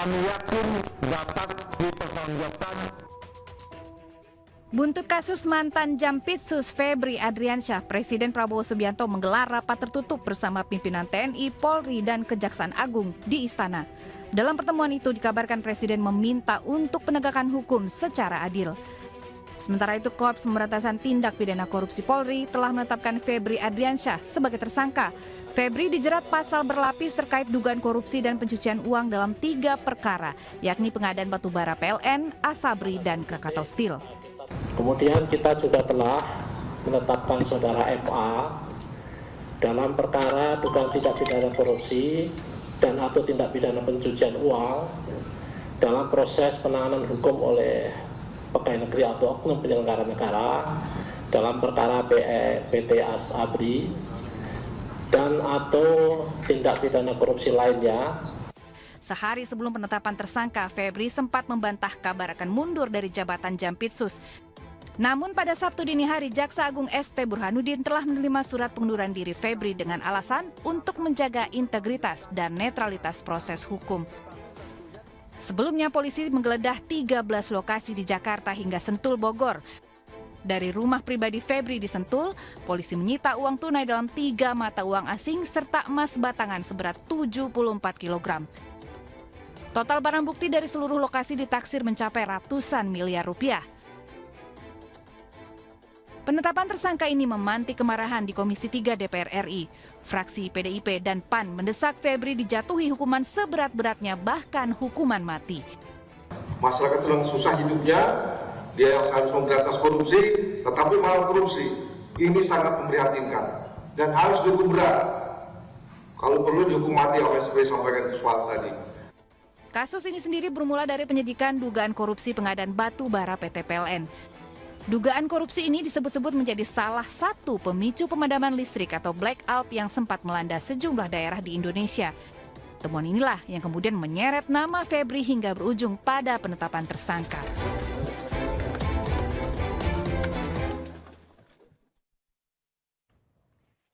kami yakin dapat dipertanggungjawabkan. Buntut kasus mantan Jampitsus Febri Adriansyah, Presiden Prabowo Subianto menggelar rapat tertutup bersama pimpinan TNI, Polri, dan Kejaksaan Agung di Istana. Dalam pertemuan itu dikabarkan Presiden meminta untuk penegakan hukum secara adil. Sementara itu, Korps Pemberantasan Tindak Pidana Korupsi Polri telah menetapkan Febri Adriansyah sebagai tersangka. Febri dijerat pasal berlapis terkait dugaan korupsi dan pencucian uang dalam 3 perkara, yakni pengadaan batubara PLN, Asabri, dan Krakatau Steel. Kemudian kita juga telah menetapkan saudara MA dalam perkara dugaan tindak pidana korupsi dan atau tindak pidana pencucian uang dalam proses penanganan hukum oleh pegawai negeri atau oknum penyelenggara negara dalam perkara PT Asabri dan atau tindak pidana korupsi lainnya. Sehari sebelum penetapan tersangka, Febri sempat membantah kabar akan mundur dari jabatan Jampitsus. Namun pada Sabtu dini hari, Jaksa Agung ST Burhanuddin telah menerima surat pengunduran diri Febri dengan alasan untuk menjaga integritas dan netralitas proses hukum. Sebelumnya, polisi menggeledah 13 lokasi di Jakarta hingga Sentul, Bogor. Dari rumah pribadi Febri di Sentul, polisi menyita uang tunai dalam 3 mata uang asing serta emas batangan seberat 74 kg. Total barang bukti dari seluruh lokasi ditaksir mencapai ratusan miliar rupiah. Penetapan tersangka ini memantik kemarahan di Komisi 3 DPR RI. Fraksi PDIP dan PAN mendesak Febri dijatuhi hukuman seberat-beratnya, bahkan hukuman mati. Masyarakat sedang susah hidupnya, dia yang harus memberantas korupsi, tetapi malah korupsi. Ini sangat memprihatinkan dan harus dihukum berat. Kalau perlu dihukum mati, apa yang seperti sampaikan Kuswal tadi. Kasus ini sendiri bermula dari penyidikan dugaan korupsi pengadaan batu bara PT PLN. Dugaan korupsi ini disebut-sebut menjadi salah satu pemicu pemadaman listrik atau blackout yang sempat melanda sejumlah daerah di Indonesia. Temuan inilah yang kemudian menyeret nama Febri hingga berujung pada penetapan tersangka.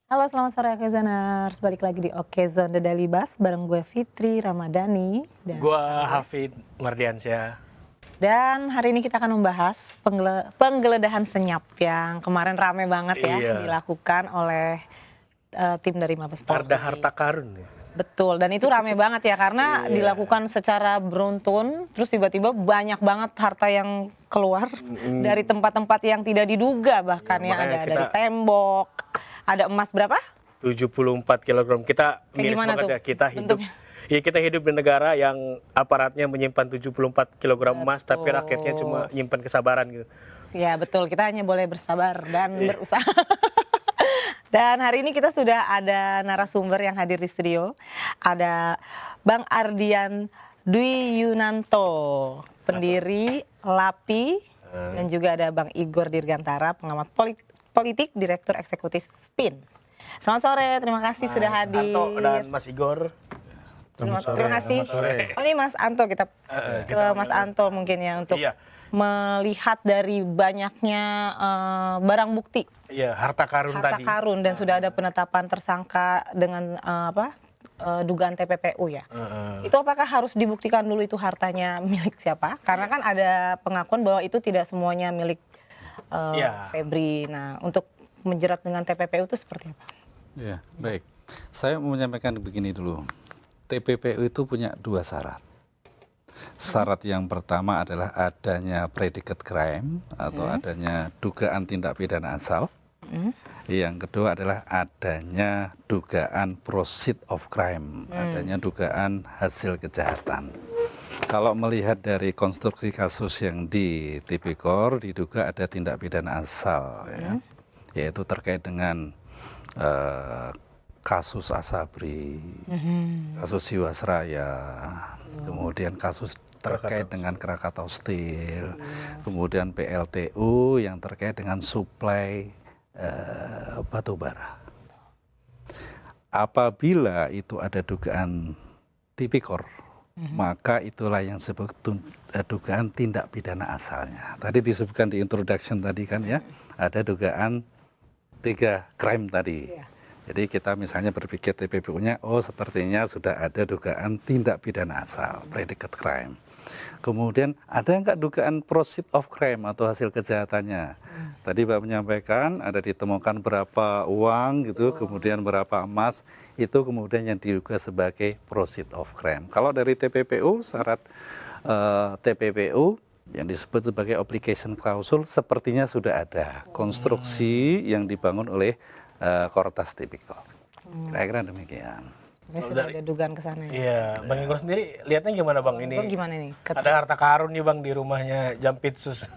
Halo, selamat sore Okezoners. Balik lagi di Okezon The Daily Buzz bareng gue Fitri Ramadhani dan gue Hafid Mardiansyah. Dan hari ini kita akan membahas penggeledahan senyap yang kemarin rame banget ya dilakukan oleh tim dari Mabes Polri. Harta karun. Betul, dan itu rame banget ya karena dilakukan secara beruntun, terus tiba-tiba banyak banget harta yang keluar dari tempat-tempat yang tidak diduga, bahkan ya ada dari tembok, ada emas berapa? 74 kg. Kita miris banget ya, kita hidup. Ya, kita hidup di negara yang aparatnya menyimpan 74 kg emas, tapi rakyatnya cuma nyimpan kesabaran gitu. Ya betul, kita hanya boleh bersabar dan berusaha. Dan hari ini kita sudah ada narasumber yang hadir di studio. Ada Bang Ardian Dwi Yunanto, pendiri LAPI, dan juga ada Bang Igor Dirgantara, pengamat politik, Direktur Eksekutif SPIN. Selamat sore, terima kasih sudah hadir. Anto dan Mas Igor. Terima kasih. Oh, ini Mas Anto, kita ke Mas Anto mungkin ya untuk melihat dari banyaknya barang bukti. Iya, harta karun tadi. Harta karun, dan sudah ada penetapan tersangka dengan dugaan TPPU ya. Itu apakah harus dibuktikan dulu itu hartanya milik siapa? Karena kan ada pengakuan bahwa itu tidak semuanya milik Febri. Nah, untuk menjerat dengan TPPU itu seperti apa? Ya, baik. Saya mau menyampaikan begini dulu. TPPU itu punya 2 syarat. Syarat yang pertama adalah adanya predicate crime atau adanya dugaan tindak pidana asal. Yang kedua adalah adanya dugaan proceed of crime, adanya dugaan hasil kejahatan. Kalau melihat dari konstruksi kasus yang di Tipikor, diduga ada tindak pidana asal, ya, yaitu terkait dengan kasus Asabri, kasus Jiwasraya, kemudian kasus terkait dengan Krakatau Steel, kemudian PLTU yang terkait dengan suplai batubara. Apabila itu ada dugaan Tipikor, maka itulah yang disebut dugaan tindak pidana asalnya. Tadi disebutkan di introduction tadi kan ya, ada dugaan 3 crime tadi. Jadi kita misalnya berpikir TPPU-nya, oh sepertinya sudah ada dugaan tindak pidana asal, predicate crime. Kemudian ada nggak dugaan proceed of crime atau hasil kejahatannya? Tadi Pak menyampaikan ada ditemukan berapa uang gitu, kemudian berapa emas, itu kemudian yang diduga sebagai proceed of crime. Kalau dari TPPU, syarat TPPU yang disebut sebagai obligation clause sepertinya sudah ada konstruksi yang dibangun oleh Kortas Tipikor. Kira-kira demikian. Ini sudah ada dugaan ke sana ya. Iya, Bang Igor sendiri lihatnya gimana Bang ini? Bang gimana nih? Ada harta karun nih Bang di rumahnya Jampitsus.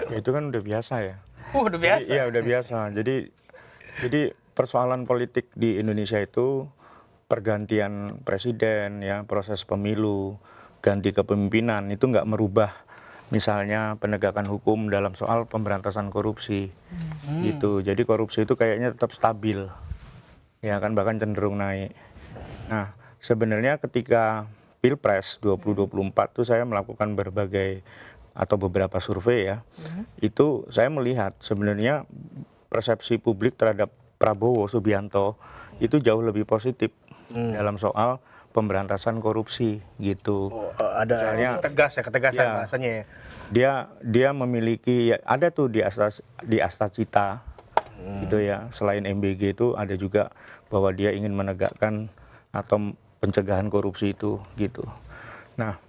Ya, itu kan udah biasa ya. Udah biasa. Iya udah biasa. Jadi persoalan politik di Indonesia itu pergantian presiden ya, proses pemilu, ganti kepemimpinan itu nggak merubah misalnya penegakan hukum dalam soal pemberantasan korupsi gitu. Jadi korupsi itu kayaknya tetap stabil, ya kan, bahkan cenderung naik. Nah sebenarnya ketika Pilpres 2024 tuh saya melakukan berbagai atau beberapa survei ya, itu saya melihat sebenarnya persepsi publik terhadap Prabowo Subianto itu jauh lebih positif dalam soal pemberantasan korupsi gitu. Oh, ada misalnya, tegas ya, ketegasan ya, bahasanya ya. Dia memiliki ya, ada tuh di Astacita gitu ya. Selain MBG itu ada juga bahwa dia ingin menegakkan atau pencegahan korupsi itu gitu. Nah,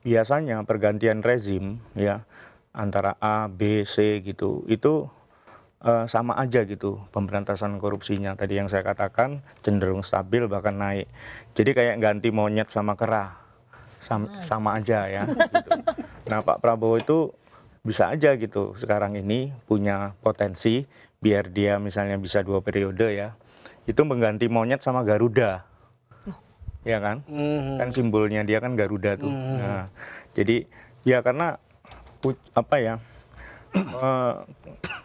biasanya pergantian rezim ya antara A, B, C gitu itu sama aja gitu pemberantasan korupsinya. Tadi yang saya katakan cenderung stabil bahkan naik. Jadi kayak ganti monyet sama kera, sama aja ya. Gitu. Nah Pak Prabowo itu bisa aja gitu sekarang ini punya potensi biar dia misalnya bisa 2 periode ya, itu mengganti monyet sama Garuda, ya kan? Kan simbolnya dia kan Garuda tuh. Nah, jadi ya karena apa ya?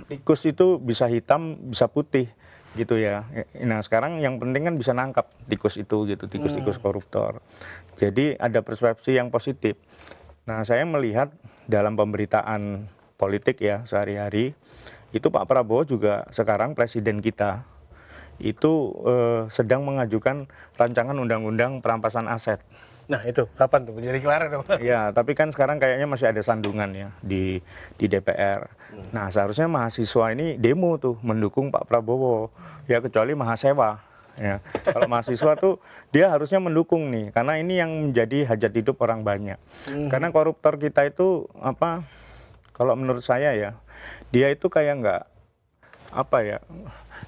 Tikus itu bisa hitam, bisa putih gitu ya. Nah sekarang yang penting kan bisa nangkap tikus itu gitu, tikus-tikus koruptor. Jadi ada persepsi yang positif. Nah saya melihat dalam pemberitaan politik ya sehari-hari, itu Pak Prabowo juga sekarang presiden kita itu sedang mengajukan rancangan undang-undang perampasan aset. Nah itu kapan tuh jadi kelar dong? Ya, tapi kan sekarang kayaknya masih ada sandungan ya di DPR. Nah, seharusnya mahasiswa ini demo tuh mendukung Pak Prabowo. Ya kecuali mahasiswa. Ya, kalau mahasiswa tuh dia harusnya mendukung nih, karena ini yang menjadi hajat hidup orang banyak. Karena koruptor kita itu apa? Kalau menurut saya ya, dia itu kayak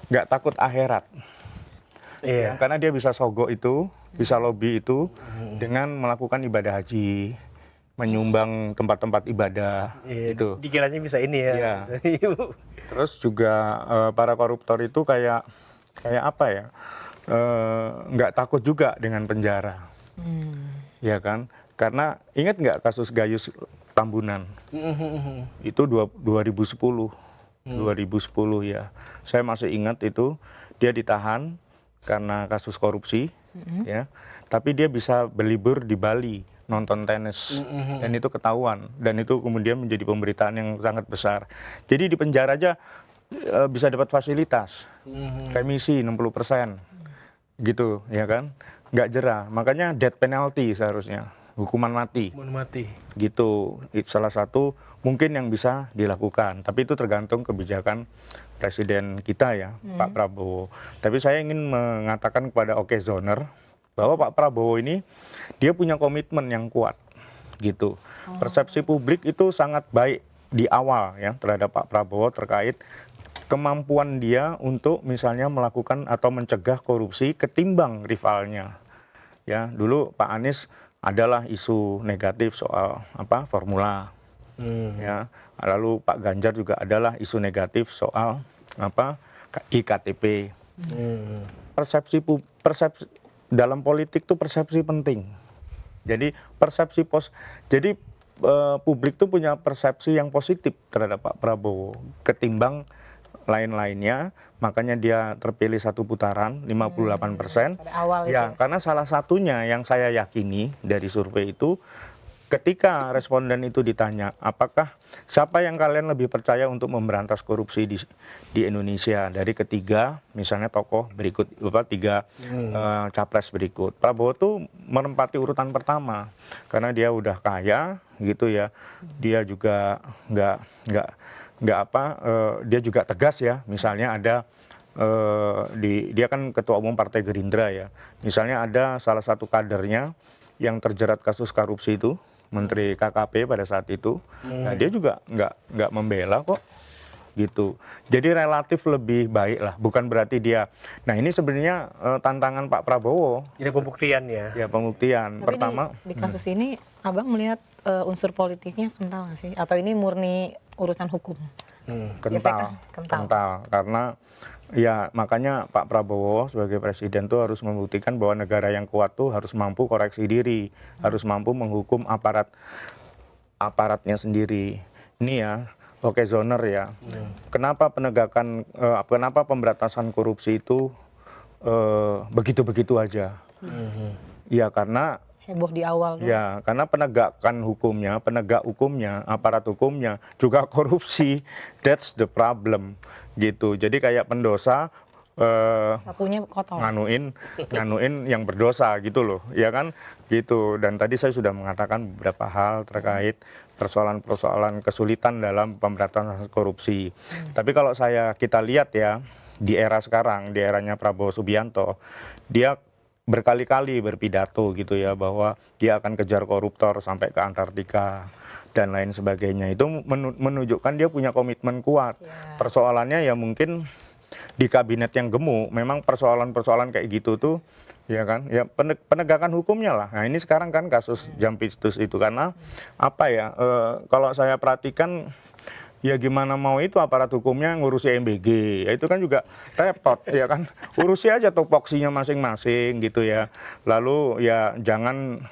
nggak takut akhirat. Iya. Karena dia bisa sogok itu, bisa lobby itu dengan melakukan ibadah haji, menyumbang tempat-tempat ibadah itu. Dikiranya bisa ini ya. Iya. Terus juga para koruptor itu kayak apa ya? Nggak takut juga dengan penjara. Ya kan? Karena ingat nggak kasus Gayus Tambunan? Itu 2010. 2010 ya. Saya masih ingat itu dia ditahan karena kasus korupsi, ya, tapi dia bisa berlibur di Bali nonton tenis, dan itu ketahuan, dan itu kemudian menjadi pemberitaan yang sangat besar. Jadi di penjara aja bisa dapat fasilitas, remisi 60%, gitu, ya kan, nggak jera. Makanya death penalty seharusnya, hukuman mati, gitu. Itu salah satu mungkin yang bisa dilakukan, tapi itu tergantung kebijakan presiden kita ya, Pak Prabowo. Tapi saya ingin mengatakan kepada Okezoner bahwa Pak Prabowo ini dia punya komitmen yang kuat, gitu. Persepsi publik itu sangat baik di awal ya terhadap Pak Prabowo terkait kemampuan dia untuk misalnya melakukan atau mencegah korupsi ketimbang rivalnya. Ya, dulu Pak Anies adalah isu negatif soal apa formula. Ya, lalu Pak Ganjar juga adalah isu negatif soal apa IKTP. Persepsi dalam politik itu persepsi penting. Jadi publik tuh punya persepsi yang positif terhadap Pak Prabowo ketimbang lain-lainnya, makanya dia terpilih satu putaran 58%. Pada awal ya, karena salah satunya yang saya yakini dari survei itu ketika responden itu ditanya, apakah siapa yang kalian lebih percaya untuk memberantas korupsi di Indonesia dari ketiga, misalnya tokoh berikut, tiga capres berikut. Prabowo tuh menempati urutan pertama karena dia udah kaya, gitu ya. Dia juga dia juga tegas ya. Misalnya ada dia kan ketua umum Partai Gerindra ya. Misalnya ada salah satu kadernya yang terjerat kasus korupsi itu, Menteri KKP pada saat itu, nah dia juga nggak membela kok, gitu. Jadi relatif lebih baik lah, bukan berarti dia. Nah ini sebenarnya tantangan Pak Prabowo. Jadi pembuktian ya. Ya pembuktian. Tapi Pertama di kasus ini Abang melihat unsur politiknya kental nggak sih? Atau ini murni urusan hukum? Biasanya kan kental. Karena ya makanya Pak Prabowo sebagai presiden tuh harus membuktikan bahwa negara yang kuat tuh harus mampu koreksi diri, harus mampu menghukum aparatnya sendiri. Ini ya Okezoner ya. Kenapa kenapa pemberantasan korupsi itu begitu-begitu aja? Ya karena Heboh di awal. Ya, karena penegak hukumnya, aparat hukumnya juga korupsi. That's the problem, gitu. Jadi kayak pendosa sapunya kotor. nganuin yang berdosa gitu loh, ya kan? Gitu. Dan tadi saya sudah mengatakan beberapa hal terkait persoalan-persoalan kesulitan dalam pemberantasan korupsi. Tapi kalau kita lihat ya di era sekarang, di eranya Prabowo Subianto, dia berkali-kali berpidato gitu ya bahwa dia akan kejar koruptor sampai ke Antartika dan lain sebagainya. Itu menunjukkan dia punya komitmen kuat. Persoalannya ya mungkin di kabinet yang gemuk, memang persoalan-persoalan kayak gitu tuh ya kan, ya penegakan hukumnya lah. Nah ini sekarang kan kasus Jampitsus itu karena apa ya, kalau saya perhatikan ya gimana mau itu aparat hukumnya ngurusi MBG, ya itu kan juga repot ya kan, urusi aja tupoksinya masing-masing gitu ya. Lalu ya jangan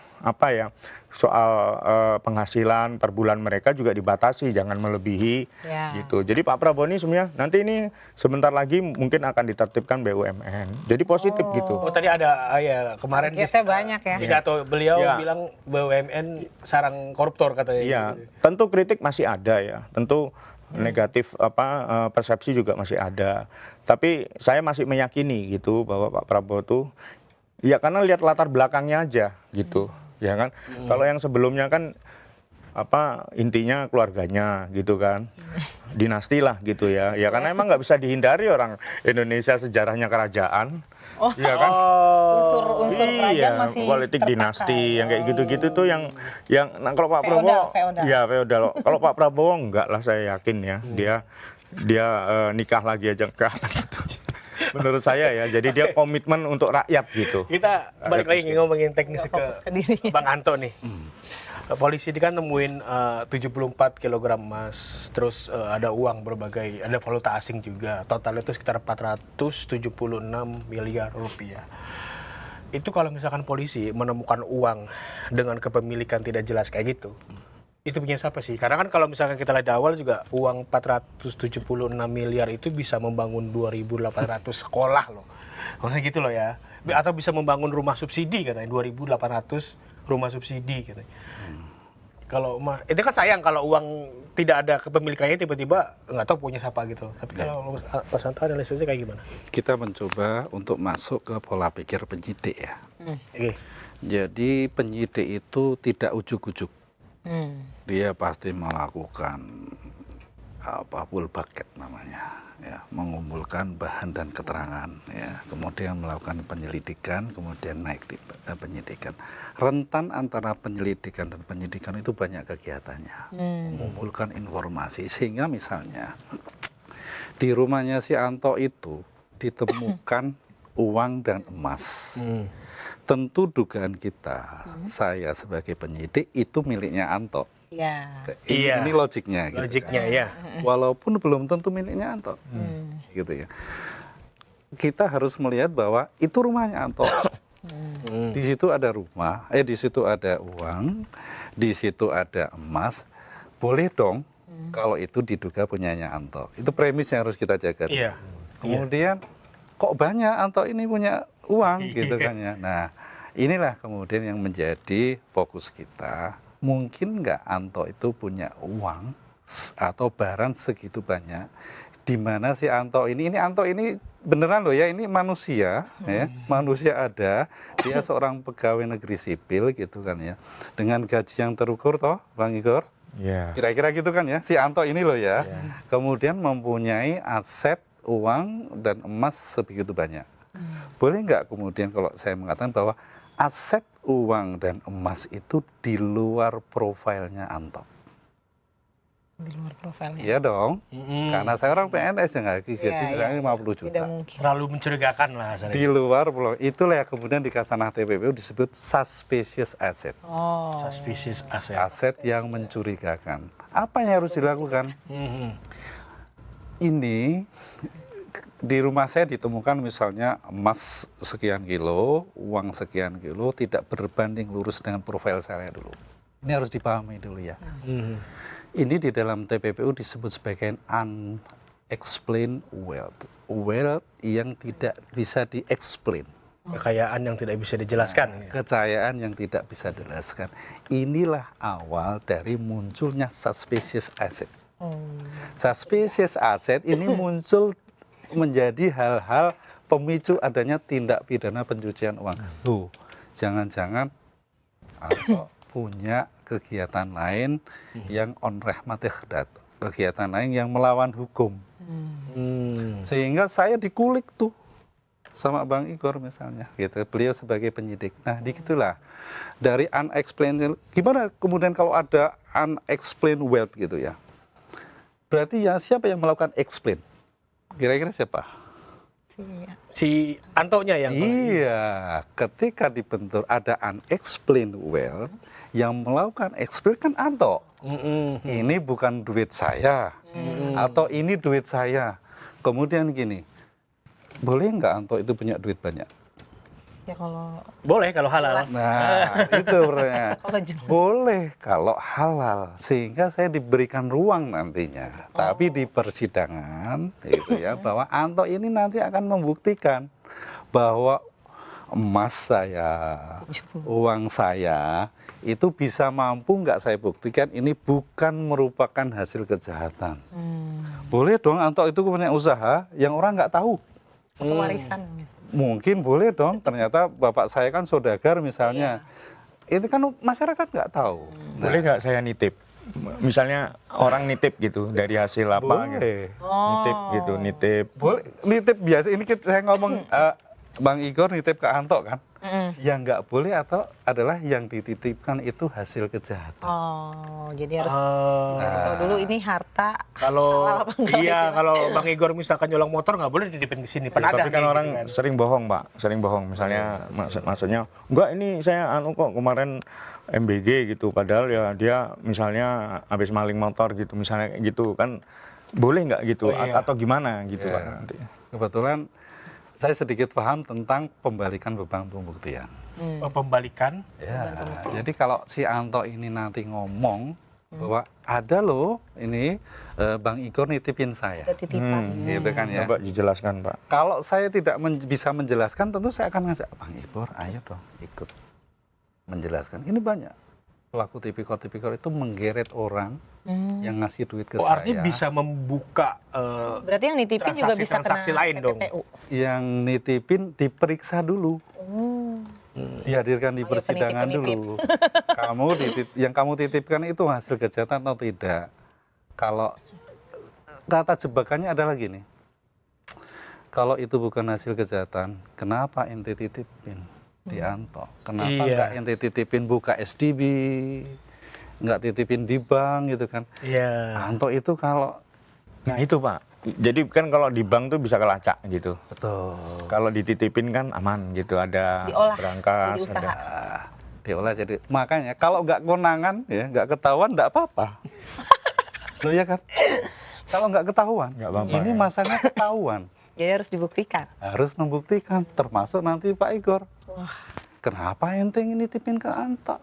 soal penghasilan per bulan mereka juga dibatasi, jangan melebihi gitu. Jadi Pak Prabowo ini sebenarnya nanti ini sebentar lagi mungkin akan ditertibkan BUMN, jadi positif gitu. Oh tadi ada ya kemarin banyak ya. pidato beliau bilang BUMN sarang koruptor katanya. Iya, tentu kritik masih ada ya, tentu negatif persepsi juga masih ada. Tapi saya masih meyakini gitu bahwa Pak Prabowo tuh ya karena lihat latar belakangnya aja gitu, ya kan. Kalau yang sebelumnya kan intinya keluarganya gitu kan, dinasti lah gitu ya. Ya karena emang nggak bisa dihindari orang Indonesia sejarahnya kerajaan. Iya kan? Unsur kerajaan masih politik terpakai. dinasti yang kayak gitu-gitu tuh yang kalau Pak Prabowo feodal. ya feodal. Kalau Pak Prabowo enggak lah, saya yakin ya. Dia nikah lagi aja enggak gitu. Menurut saya ya. Jadi dia komitmen untuk rakyat gitu. Kita balik lagi ngomongin teknis ke dirinya. Bang Anto nih. Polisi kan nemuin 74 kg emas, terus ada uang berbagai, ada valuta asing juga. Total itu sekitar 476 miliar rupiah. Itu kalau misalkan polisi menemukan uang dengan kepemilikan tidak jelas kayak gitu, itu punya siapa sih? Karena kan kalau misalkan kita lihat di awal juga uang 476 miliar itu bisa membangun 2.800 sekolah loh. Maksudnya gitu loh ya. Atau bisa membangun rumah subsidi katanya, 2.800 rumah subsidi katanya. Kalau itu kan sayang kalau uang tidak ada kepemilikannya, tiba-tiba nggak tahu punya siapa gitu. Tapi kalau Mas Anto analisisnya kayak gimana? Kita mencoba untuk masuk ke pola pikir penyidik ya. Okay. Jadi penyidik itu tidak ujuk-ujuk. Dia pasti melakukan full bucket namanya, ya, mengumpulkan bahan dan keterangan, ya, kemudian melakukan penyelidikan, kemudian naik di penyidikan. Rentan antara penyelidikan dan penyidikan itu banyak kegiatannya, mengumpulkan informasi, sehingga misalnya di rumahnya si Anto itu ditemukan uang dan emas. Tentu dugaan kita, saya sebagai penyidik itu miliknya Anto. Ya. Ini logiknya. Logiknya gitu. ya. Walaupun belum tentu miliknya Anto, gitu ya. Kita harus melihat bahwa itu rumahnya Anto. Di situ ada rumah, di situ ada uang, di situ ada emas. Boleh dong kalau itu diduga punyanya Anto. Itu premis yang harus kita jaga. Iya. Kemudian kok banyak Anto ini punya uang gitu kan ya. Nah, inilah kemudian yang menjadi fokus kita mungkin nggak Anto itu punya uang atau barang segitu banyak, di mana si Anto ini Anto ini beneran loh ya, ini manusia, ya, manusia ada, dia seorang pegawai negeri sipil gitu kan ya, dengan gaji yang terukur toh, Bang Igor, Ya. kira-kira gitu kan ya, si Anto ini loh ya, kemudian mempunyai aset uang dan emas sebegitu banyak. Boleh nggak kemudian kalau saya mengatakan bahwa aset uang dan emas itu di luar profilnya Anto? Di luar profilnya. Iya dong, karena saya orang PNS yang gaji saya 50 juta. Tidak mungkin. Terlalu mencurigakan lah. Di luar pulau, itulah yang kemudian di Kasanah TPPU disebut suspicious asset. Oh. Suspicious asset. Aset yang mencurigakan. Apa yang harus dilakukan? Ini di rumah saya ditemukan misalnya emas sekian kilo, uang sekian kilo, tidak berbanding lurus dengan profil saya dulu. Ini harus dipahami dulu ya. Ini di dalam TPPU disebut sebagai unexplained wealth. Wealth yang tidak bisa di-explain. Kekayaan yang tidak bisa dijelaskan. Kekayaan yang tidak bisa dijelaskan. Inilah awal dari munculnya suspicious asset. Suspicious asset ini muncul menjadi hal-hal pemicu adanya tindak pidana pencucian uang. Loh, jangan-jangan atau punya kegiatan lain yang on rahmatih kegiatan lain yang melawan hukum. Sehingga saya dikulik tuh sama Bang Igor misalnya, gitu. Beliau sebagai penyidik. Nah, digitulah dari unexplained. Gimana kemudian kalau ada unexplained wealth gitu ya? Berarti ya siapa yang melakukan explain? Kira-kira siapa? Si Antonya yang Iya, ketika dibentur ada unexplained wealth, yang melakukan explain kan Anto. Ini bukan duit saya, atau ini duit saya. Kemudian gini, boleh nggak Anto itu punya duit banyak? Ya kalau boleh kalau halal. Nah, itu pertanyaan. kalau jelas. Boleh kalau halal, sehingga saya diberikan ruang nantinya. Tapi di persidangan, gitu ya, bahwa Anto ini nanti akan membuktikan bahwa emas saya, uang saya, itu bisa mampu nggak saya buktikan ini bukan merupakan hasil kejahatan. Boleh dong Anto itu punya usaha yang orang nggak tahu. Atau warisan. Mungkin boleh dong, ternyata bapak saya kan saudagar misalnya. Ini kan masyarakat nggak tahu. Boleh nggak saya nitip? Misalnya orang nitip gitu dari hasil apa gitu. Boleh. Nitip gitu, nitip. Boleh, nitip biasa. Ini saya ngomong Bang Igor nitip ke Anto kan. Yang nggak boleh atau adalah yang dititipkan itu hasil kejahatan. Oh, jadi harus tahu dulu ini harta. Kalau halal apa enggak iya, sih? kalau Bang Igor misalkan nyolong motor nggak boleh dititipin ke sini. Tapi kan nih, orang gitu kan. sering bohong, Pak. Sering bohong. Misalnya maksudnya, enggak ini saya kok kemarin MBG gitu. Padahal ya dia misalnya habis maling motor gitu. Misalnya gitu kan. Boleh nggak gitu? Oh, iya. Atau gimana gitu, Iya. Pak nanti? Kebetulan saya sedikit paham tentang pembalikan beban pembuktian. Pembalikan. Ya, jadi kalau si Anto ini nanti ngomong bahwa ada loh ini Bang Igor nitipin saya, Ada titipan. gitu kan ya. Coba dijelaskan, Pak. Kalau saya tidak bisa menjelaskan, tentu saya akan ngajak Bang Igor, ayo dong ikut menjelaskan. Ini banyak pelaku tipikor itu menggeret orang yang ngasih duit ke Oh, saya. artinya bisa membuka Berarti yang nitipin juga bisa kena transaksi lain dong. TPPU. Yang nitipin diperiksa dulu. Dihadirkan di Oh, ya, persidangan penitip-penitip. dulu. Yang kamu titipkan itu hasil kejahatan atau tidak? Kalau tata jebakannya adalah gini. Kalau itu bukan hasil kejahatan, kenapa ente titipin di Anto? Kenapa Iya. nggak ente titipin buka SDB? Nggak titipin di bank gitu kan? Iya. Anto itu kalau Nah itu, Pak. Jadi kan kalau di bank tuh bisa kelacak gitu. betul Kalau dititipin kan aman gitu, ada Diolah, berangkas, jadi usaha. ada. diolah jadi makanya kalau nggak konangan ya nggak ketahuan nggak apa-apa. Loh ya kan? Kalau nggak ketahuan, Nggak apa-apa, ini ya. masalahnya ketahuan. Jadi harus dibuktikan. Harus membuktikan, termasuk nanti Pak Igor. Kenapa ente nitipin ke Anto?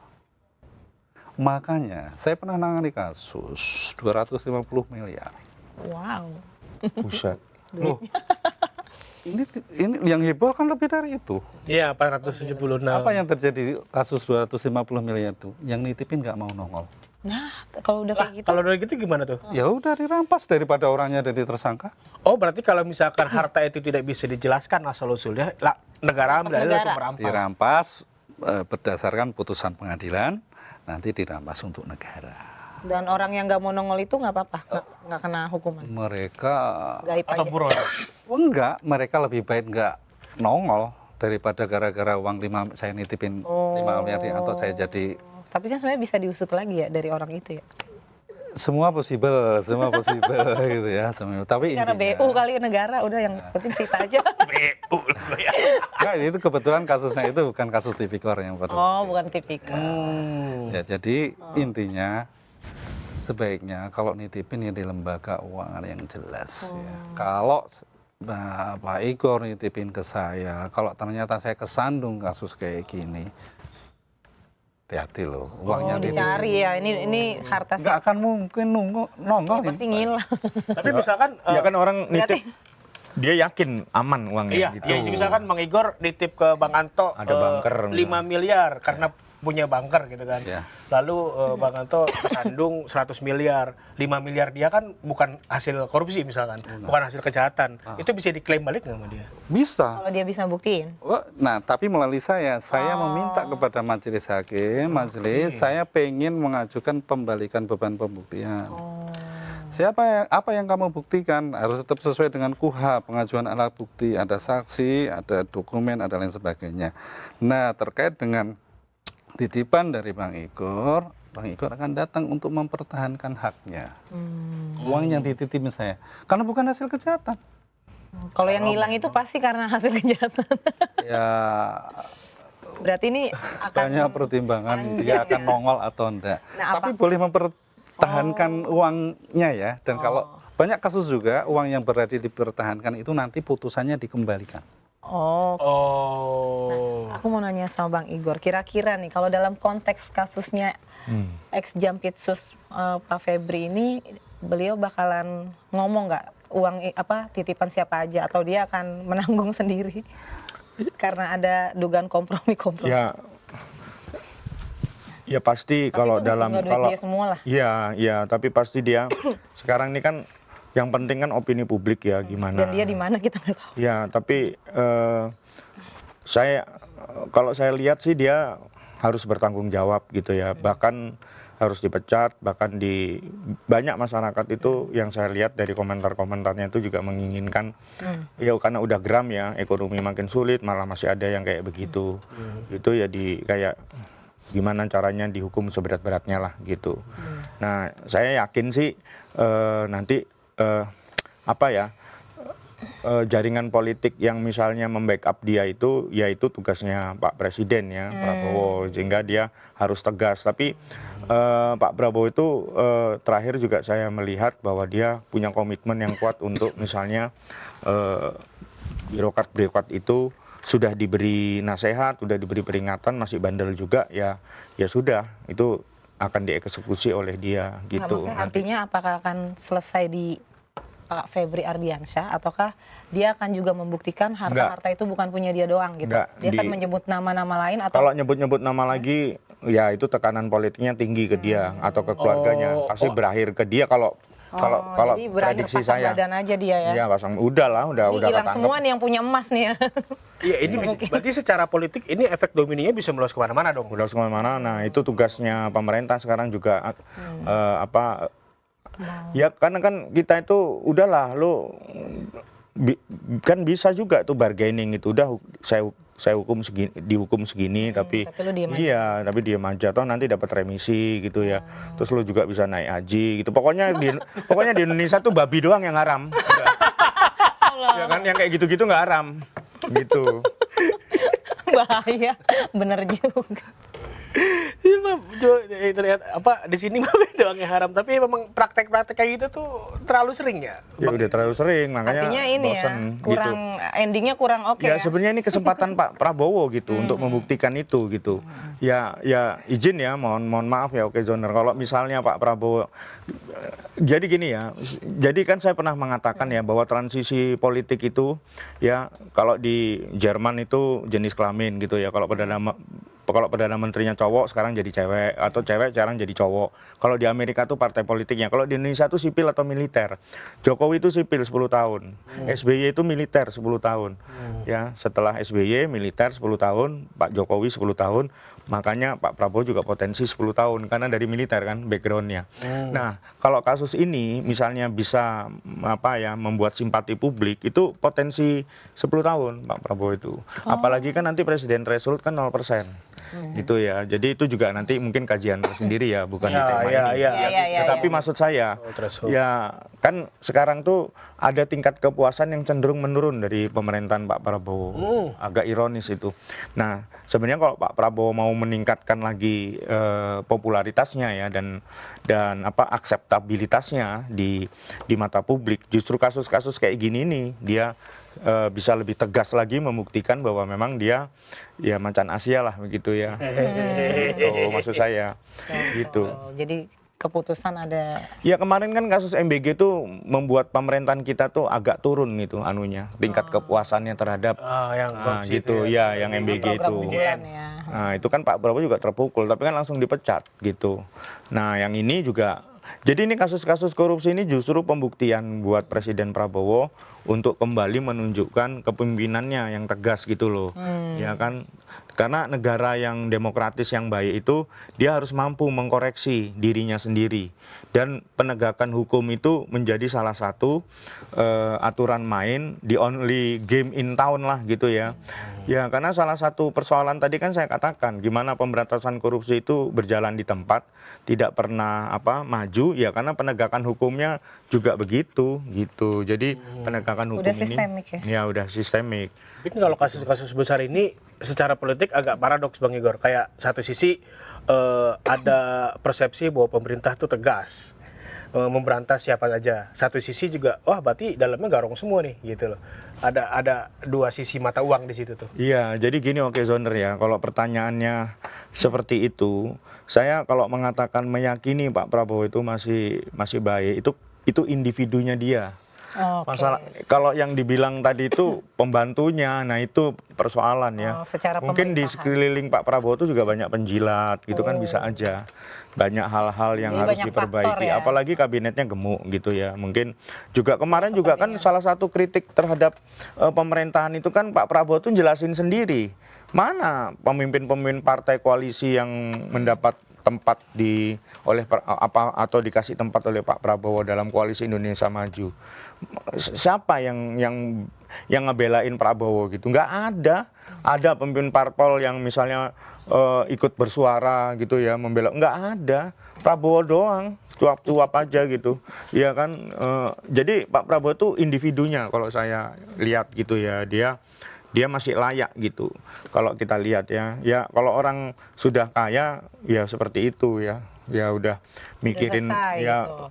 Makanya saya pernah nangani kasus 250 miliar. Wow. Buset. Loh, ini yang heboh kan lebih dari itu. Iya, 476. Apa yang terjadi kasus 250 miliar itu? Yang nitipin nggak mau nongol. Nah, kalau udah kayak gitu. Kalau dari gitu gimana tuh? Ya udah dirampas daripada orangnya jadi tersangka. Oh, berarti kalau misalkan harta itu tidak bisa dijelaskan asal-usulnya, negara ambil alih langsung merampas. Dirampas berdasarkan putusan pengadilan, nanti dirampas untuk negara. Dan orang yang nggak mau nongol itu nggak apa-apa, nggak kena hukuman. Mereka Gaib Atau aja. buron. enggak, mereka lebih baik enggak nongol daripada gara-gara uang 5 saya nitipin 5 miliar atau saya jadi. Tapi kan sebenarnya bisa diusut lagi ya dari orang itu ya. Semua possible gitu ya. Tapi Karena intinya, BU kali negara udah yang penting sita aja. BU. ya, itu kebetulan kasusnya itu bukan kasus tipikor yang pada. Oh, bukan tipikal. Ya, jadi intinya sebaiknya kalau nitipin ya di lembaga keuangan yang jelas. Ya. Kalau Pak Igor nitipin ke saya, kalau ternyata saya kesandung kasus kayak gini, hati-hati loh. Uangnya Dicari ya. Ini harta nggak siapa? akan mungkin nongol. Pasti ngilang. Tapi misalkan Ya kan orang nitip, dia yakin aman uangnya iya, gitu. ya, misalkan Bang Igor nitip ke Bang Anto Ada bunker 5 miliar karena punya bunker gitu kan. Ya. Lalu Bang Anto kesandung 100 miliar. 5 miliar dia kan bukan hasil korupsi misalkan, bukan hasil kejahatan. Itu bisa diklaim balik nggak sama dia? Bisa. Kalau dia bisa buktiin. Nah, tapi melalui saya meminta kepada majelis hakim, saya pengen mengajukan pembalikan beban pembuktian. Apa yang kamu buktikan harus tetap sesuai dengan KUHA, pengajuan alat bukti, ada saksi, ada dokumen, ada lain sebagainya. Nah, terkait dengan titipan dari Bang Igor akan datang untuk mempertahankan haknya. Uang yang dititipin saya, karena bukan hasil kejahatan. Kalau yang hilang itu pasti karena hasil kejahatan. Ya, Berarti ini akan hanya pertimbangan dia akan nongol atau enggak. Nah, Tapi boleh mempertahankan uangnya ya. Dan kalau banyak kasus juga uang yang berada dipertahankan itu nanti putusannya dikembalikan. Oh. Oh. Aku mau nanya sama Bang Igor, kira-kira nih kalau dalam konteks kasusnya ex Jampitsus Pak Febri ini, beliau bakalan ngomong nggak uang titipan siapa aja atau dia akan menanggung sendiri karena ada dugaan kompromi. Ya pasti kalau itu dalam duit kalau dia semua lah. Iya, tapi pasti dia sekarang ini kan yang penting kan opini publik ya gimana. Dan dia di mana kita nggak tahu. Ya, tapi kalau saya lihat sih dia harus bertanggung jawab gitu ya. Bahkan harus dipecat, bahkan di banyak masyarakat itu yang saya lihat dari komentar-komentarnya itu juga menginginkan ya karena udah geram ya, ekonomi makin sulit, malah masih ada yang kayak begitu. Itu ya kayak gimana caranya dihukum seberat-beratnya lah gitu. Nah, saya yakin sih nanti jaringan politik yang misalnya membackup dia itu, yaitu tugasnya Pak Presiden ya, Prabowo, sehingga dia harus tegas. Tapi Pak Prabowo itu terakhir juga saya melihat bahwa dia punya komitmen yang kuat untuk misalnya birokrat-birokrat itu sudah diberi nasihat, sudah diberi peringatan, masih bandel juga, ya sudah, itu akan dieksekusi oleh dia gitu. Maksudnya artinya apakah akan selesai di Pak Febri Ardiansyah ataukah dia akan juga membuktikan harta-harta itu bukan punya dia doang gitu? Enggak, dia akan menyebut nama-nama lain atau kalau nyebut-nyebut nama lagi ya itu tekanan politiknya tinggi ke dia atau ke keluarganya, pasti berakhir ke dia kalau jadi berakhir prediksi pasang saya. badan aja dia ya. Iya, pasang udah Ini hilang ketangkep. semua nih yang punya emas nih ya. Iya, ini berarti secara politik ini efek dominonya bisa meluas kemana-mana dong. Udah kemana-mana. Nah, itu tugasnya pemerintah sekarang juga ya karena kan kita itu udahlah kan bisa juga tuh bargaining itu udah saya hukum segini, dihukum segini tapi lu diem aja. iya tapi diem aja toh nanti dapat remisi gitu ya. Terus lu juga bisa naik haji gitu. Pokoknya di Indonesia tuh babi doang yang haram. Ya kan yang kayak gitu-gitu nggak haram gitu. Bahaya, bener juga. Terlihat apa di sini mah doang yang haram, tapi memang praktek-praktek kayak gitu tuh terlalu sering ya. Ya udah terlalu sering, makanya Artinya ini bosen ya, kurang gitu. endingnya kurang oke Ya ya. sebenarnya ini kesempatan Pak Prabowo gitu untuk membuktikan itu gitu. Ya izin ya, mohon maaf ya Oke Zoner. Kalau misalnya Pak Prabowo, jadi gini ya, jadi kan saya pernah mengatakan ya bahwa transisi politik itu ya kalau di Jerman itu jenis kelamin gitu ya. Kalau Perdana Menterinya cowok sekarang jadi cewek, atau cewek sekarang jadi cowok. Kalau di Amerika tuh partai politiknya, kalau di Indonesia tuh sipil atau militer. Jokowi itu sipil 10 tahun, SBY itu militer 10 tahun. Ya, setelah SBY militer 10 tahun, Pak Jokowi 10 tahun, makanya Pak Prabowo juga potensi 10 tahun karena dari militer kan backgroundnya. Nah, kalau kasus ini misalnya bisa membuat simpati publik, itu potensi 10 tahun Pak Prabowo itu. Apalagi kan nanti presiden threshold kan 0%. Gitu ya. Jadi itu juga nanti mungkin kajian tersendiri ya, bukan di tema ini. Tetapi maksud saya, ya kan sekarang tuh ada tingkat kepuasan yang cenderung menurun dari pemerintahan Pak Prabowo. Agak ironis itu. Nah, sebenarnya kalau Pak Prabowo mau meningkatkan lagi popularitasnya ya dan akseptabilitasnya di mata publik, justru kasus-kasus kayak gini nih dia bisa lebih tegas lagi membuktikan bahwa memang dia ya macan Asia lah begitu ya. Itu maksud saya. Gitu. Jadi keputusan ada. Ya kemarin kan kasus MBG tuh membuat pemerintahan kita tuh agak turun gitu anunya, tingkat kepuasannya terhadap gitu ya, yang MBG itu. Nah, itu kan Pak Prabowo juga terpukul, tapi kan langsung dipecat gitu. Nah, yang ini juga, jadi ini kasus-kasus korupsi ini justru pembuktian buat Presiden Prabowo untuk kembali menunjukkan kepemimpinannya yang tegas gitu loh. Ya kan, karena negara yang demokratis yang baik itu dia harus mampu mengkoreksi dirinya sendiri, dan penegakan hukum itu menjadi salah satu aturan main, the only game in town lah gitu ya. Ya karena salah satu persoalan tadi kan saya katakan gimana pemberantasan korupsi itu berjalan di tempat, tidak pernah maju ya karena penegakan hukumnya juga begitu gitu. Jadi penegakan hukum udah ini sistemik ya? Udah sistemik. Tapi kalau kasus-kasus besar ini secara politik agak paradoks Bang Igor. Kayak satu sisi ada persepsi bahwa pemerintah itu tegas memberantas siapa saja. Satu sisi juga, wah berarti dalamnya garong semua nih gitu loh. Ada dua sisi mata uang di situ tuh. Iya, jadi gini Oke Zoner ya, kalau pertanyaannya seperti itu, saya kalau mengatakan meyakini Pak Prabowo itu masih baik, itu individunya dia. Masalah kalau yang dibilang tadi itu pembantunya, nah itu persoalan ya. Mungkin di sekeliling Pak Prabowo itu juga banyak penjilat gitu kan, bisa aja. Banyak hal-hal yang Jadi harus banyak diperbaiki, faktor, ya. apalagi kabinetnya gemuk gitu ya. Mungkin juga kemarin juga kan salah satu kritik terhadap pemerintahan itu kan Pak Prabowo tuh jelasin sendiri. Mana pemimpin-pemimpin partai koalisi yang mendapat tempat atau dikasih tempat oleh Pak Prabowo dalam koalisi Indonesia Maju. Siapa yang ngebelain Prabowo gitu? Nggak ada. Ada pemimpin parpol yang misalnya ikut bersuara gitu ya, membela. Nggak ada. Prabowo doang, cuap-cuap aja gitu. Iya kan. Jadi Pak Prabowo itu individunya kalau saya lihat gitu ya, dia masih layak gitu. Kalau kita lihat ya kalau orang sudah kaya ya seperti itu ya. Ya udah mikirin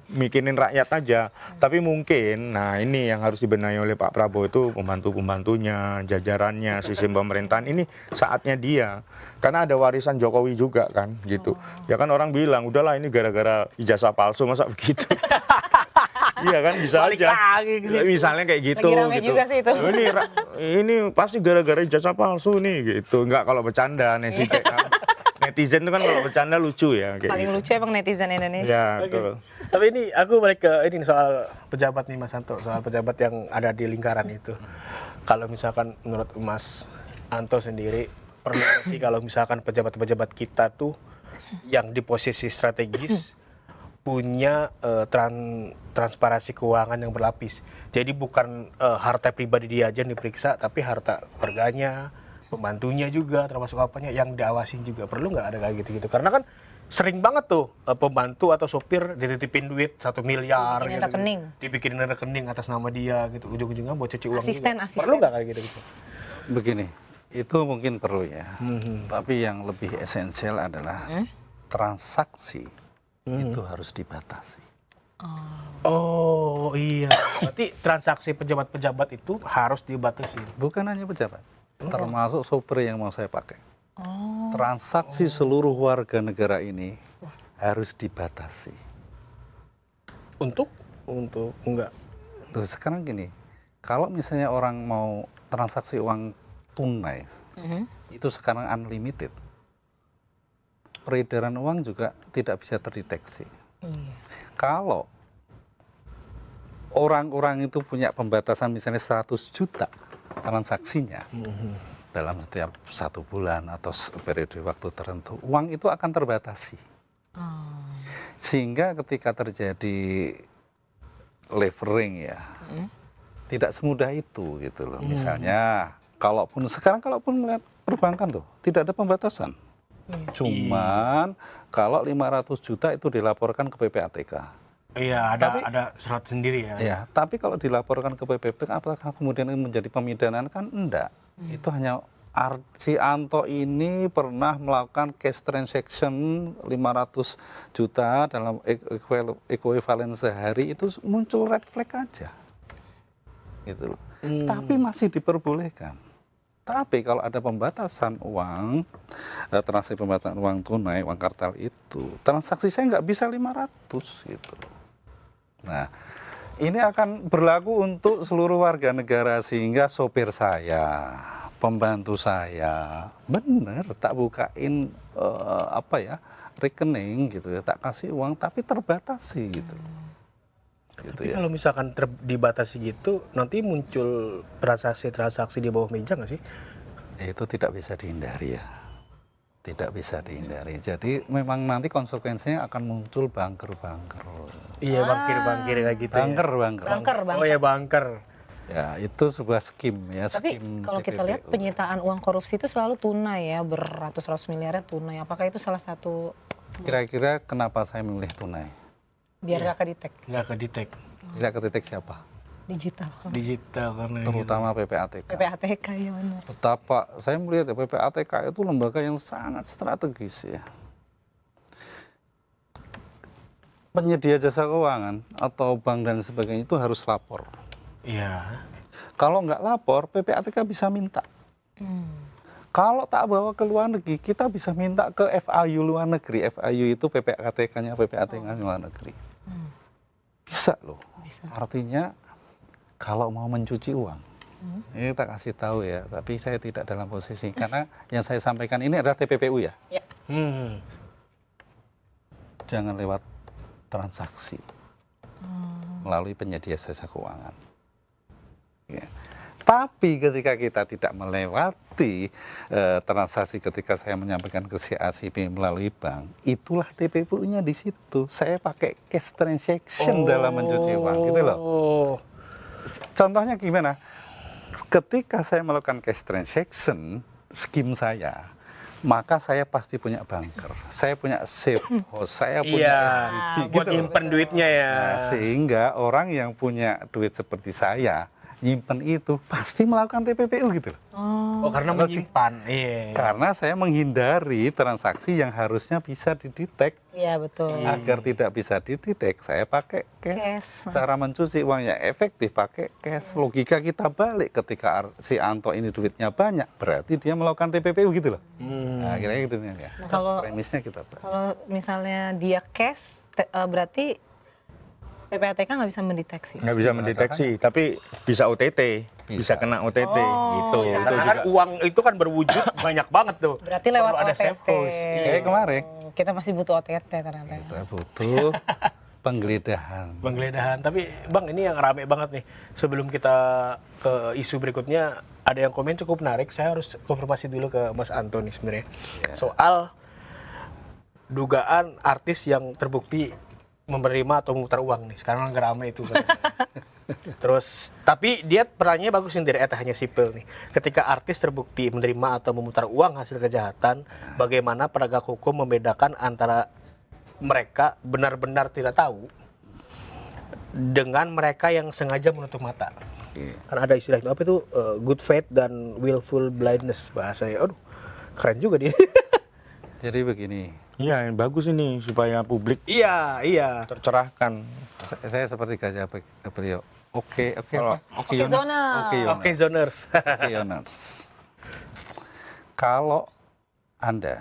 mikirin rakyat aja. Tapi mungkin nah ini yang harus dibenahi oleh Pak Prabowo itu pembantu-pembantunya, jajarannya, sistem pemerintahan ini saatnya dia. Karena ada warisan Jokowi juga kan gitu. Ya kan orang bilang udahlah ini gara-gara ijazah palsu masa begitu. Iya kan bisa aja. Misalnya kayak gitu. Lagi rame juga sih itu. Ini pasti gara-gara ijazah palsu nih gitu. Enggak kalau bercanda netizen itu kan kalau bercanda lucu ya. Paling lucu emang netizen Indonesia. Ya betul. Tapi ini aku balik ke ini soal pejabat nih Mas Anto, soal pejabat yang ada di lingkaran itu. Kalau misalkan menurut Mas Anto sendiri perlu sih kalau misalkan pejabat-pejabat kita tuh yang di posisi strategis punya transparansi keuangan yang berlapis. Jadi bukan harta pribadi dia aja yang diperiksa, tapi harta keluarganya, pembantunya juga, termasuk apanya yang diawasin juga. Perlu nggak ada kayak gitu-gitu? Karena kan sering banget tuh pembantu atau sopir dititipin duit 1 miliar Dibikinin gitu, rekening. dibikinin rekening atas nama dia gitu, ujung-ujungnya buat cuci uang Asisten. Perlu nggak kayak gitu-gitu? Begini, Itu mungkin perlu ya. Tapi yang lebih esensial adalah transaksi itu harus dibatasi. Oh iya, berarti transaksi pejabat-pejabat itu harus dibatasi. Bukan hanya pejabat, termasuk sopir yang mau saya pakai. Transaksi seluruh warga negara ini harus dibatasi. Untuk enggak. Loh, sekarang gini, kalau misalnya orang mau transaksi uang tunai, itu sekarang unlimited. Peredaran uang juga tidak bisa terdeteksi. Kalau orang-orang itu punya pembatasan misalnya 100 juta transaksinya dalam setiap 1 bulan atau periode waktu tertentu, uang itu akan terbatasi. Sehingga ketika terjadi levering ya, tidak semudah itu gitu loh. Misalnya, kalaupun melihat perbankan tuh, tidak ada pembatasan. Cuman kalau 500 juta itu dilaporkan ke PPATK. Iya, ada surat sendiri ya. Ya, tapi kalau dilaporkan ke PPATK apakah kemudian ini menjadi pemidanaan? Kan enggak. Itu hanya si Anto ini pernah melakukan cash transaction 500 juta dalam ekuivalen sehari, itu muncul red flag aja. Gitu loh. Tapi masih diperbolehkan. Tapi kalau ada pembatasan uang, transaksi pembatasan uang tunai, uang kartal itu, transaksi saya nggak bisa 500 gitu. Nah, ini akan berlaku untuk seluruh warga negara sehingga sopir saya, pembantu saya, bener tak bukain rekening gitu ya, tak kasih uang tapi terbatasi gitu. Tapi kalau misalkan dibatasi gitu, nanti muncul transaksi-transaksi di bawah meja nggak sih? Itu tidak bisa dihindari ya. Tidak bisa dihindari. Jadi memang nanti konsekuensinya akan muncul bangker-bangker. Iya, bangkir-bangkir kayak gitu. Bangker. Oh ya, bangker. Ya, itu sebuah skim ya. Tapi skim kalau kita lihat TPPU. penyitaan uang korupsi itu selalu tunai ya, beratus-ratus miliarnya tunai. Apakah itu salah satu Kira-kira kenapa saya memilih tunai? biar nggak kedetek Nggak kedetek. Tidak kedetek siapa? digital? Karena Terutama PPATK. PPATK ya benar. Betapa saya melihat ya, PPATK itu lembaga yang sangat strategis ya. Penyedia jasa keuangan atau bank dan sebagainya itu harus lapor. Iya. Kalau nggak lapor, PPATK bisa minta. Kalau tak bawa ke luar negeri, kita bisa minta ke FIU luar negeri. FIU itu PPATK-nya luar negeri. Bisa loh. Artinya kalau mau mencuci uang, ini tak kasih tahu ya, tapi saya tidak dalam posisi. Karena yang saya sampaikan ini adalah TPPU ya. Jangan lewat transaksi melalui penyedia jasa keuangan. Ya. Tapi ketika kita tidak melewati transaksi, ketika saya menyampaikan ke si A, si B melalui bank, itulah TPPU-nya di situ. Saya pakai cash transaction dalam mencuci uang, gitu loh. Contohnya gimana? Ketika saya melakukan cash transaction, skim saya, maka saya pasti punya banker, saya punya safe house, saya punya SDB, buat gitu. nyimpen duitnya ya. Nah, sehingga orang yang punya duit seperti saya, nyimpen itu pasti melakukan TPPU gitu loh. Oh, karena menyimpan. Iya. Karena saya menghindari transaksi yang harusnya bisa didetek. Iya betul. Agar tidak bisa didetek, saya pakai cash. Cara mencuci uangnya efektif pakai cash. Logika kita balik, ketika si Anto ini duitnya banyak, berarti dia melakukan TPPU gitu loh. Nah, kira-kira gitu ya. Nah, kalau premisnya kita kalau misalnya dia cash, berarti PPATK nggak bisa mendeteksi. Nggak bisa mendeteksi, tapi bisa OTT, bisa kena OTT gitu. cara- Karena kan uang itu kan berwujud banyak banget tuh. Berarti lewat Perlu ada OTT. safe house. Kayak kemarin. Kita masih butuh OTT ternyata. kita butuh penggeledahan. Penggeledahan. Tapi Bang, ini yang rame banget nih. Sebelum kita ke isu berikutnya, ada yang komen cukup menarik. Saya harus konfirmasi dulu ke Mas Anto nih sebenarnya. Soal dugaan artis yang terbukti menerima atau memutar uang nih. Sekarang nggak rame itu. Terus, tapi dia pertanyaannya bagus nih dari hanya sipil nih. Ketika artis terbukti menerima atau memutar uang hasil kejahatan, bagaimana penegak hukum membedakan antara mereka benar-benar tidak tahu dengan mereka yang sengaja menutup mata? Oke. Kan ada istilah itu apa itu good faith dan willful blindness bahasanya. Aduh, keren juga dia. Jadi begini, Iya, bagus ini supaya publik Iya, iya. tercerahkan. saya seperti gajah beliau. Oke, Kalau- Oke, Oke, Yunus. Zona. Oke, Yunus. Oke, zoners. Oke, Yunus. Kalau Anda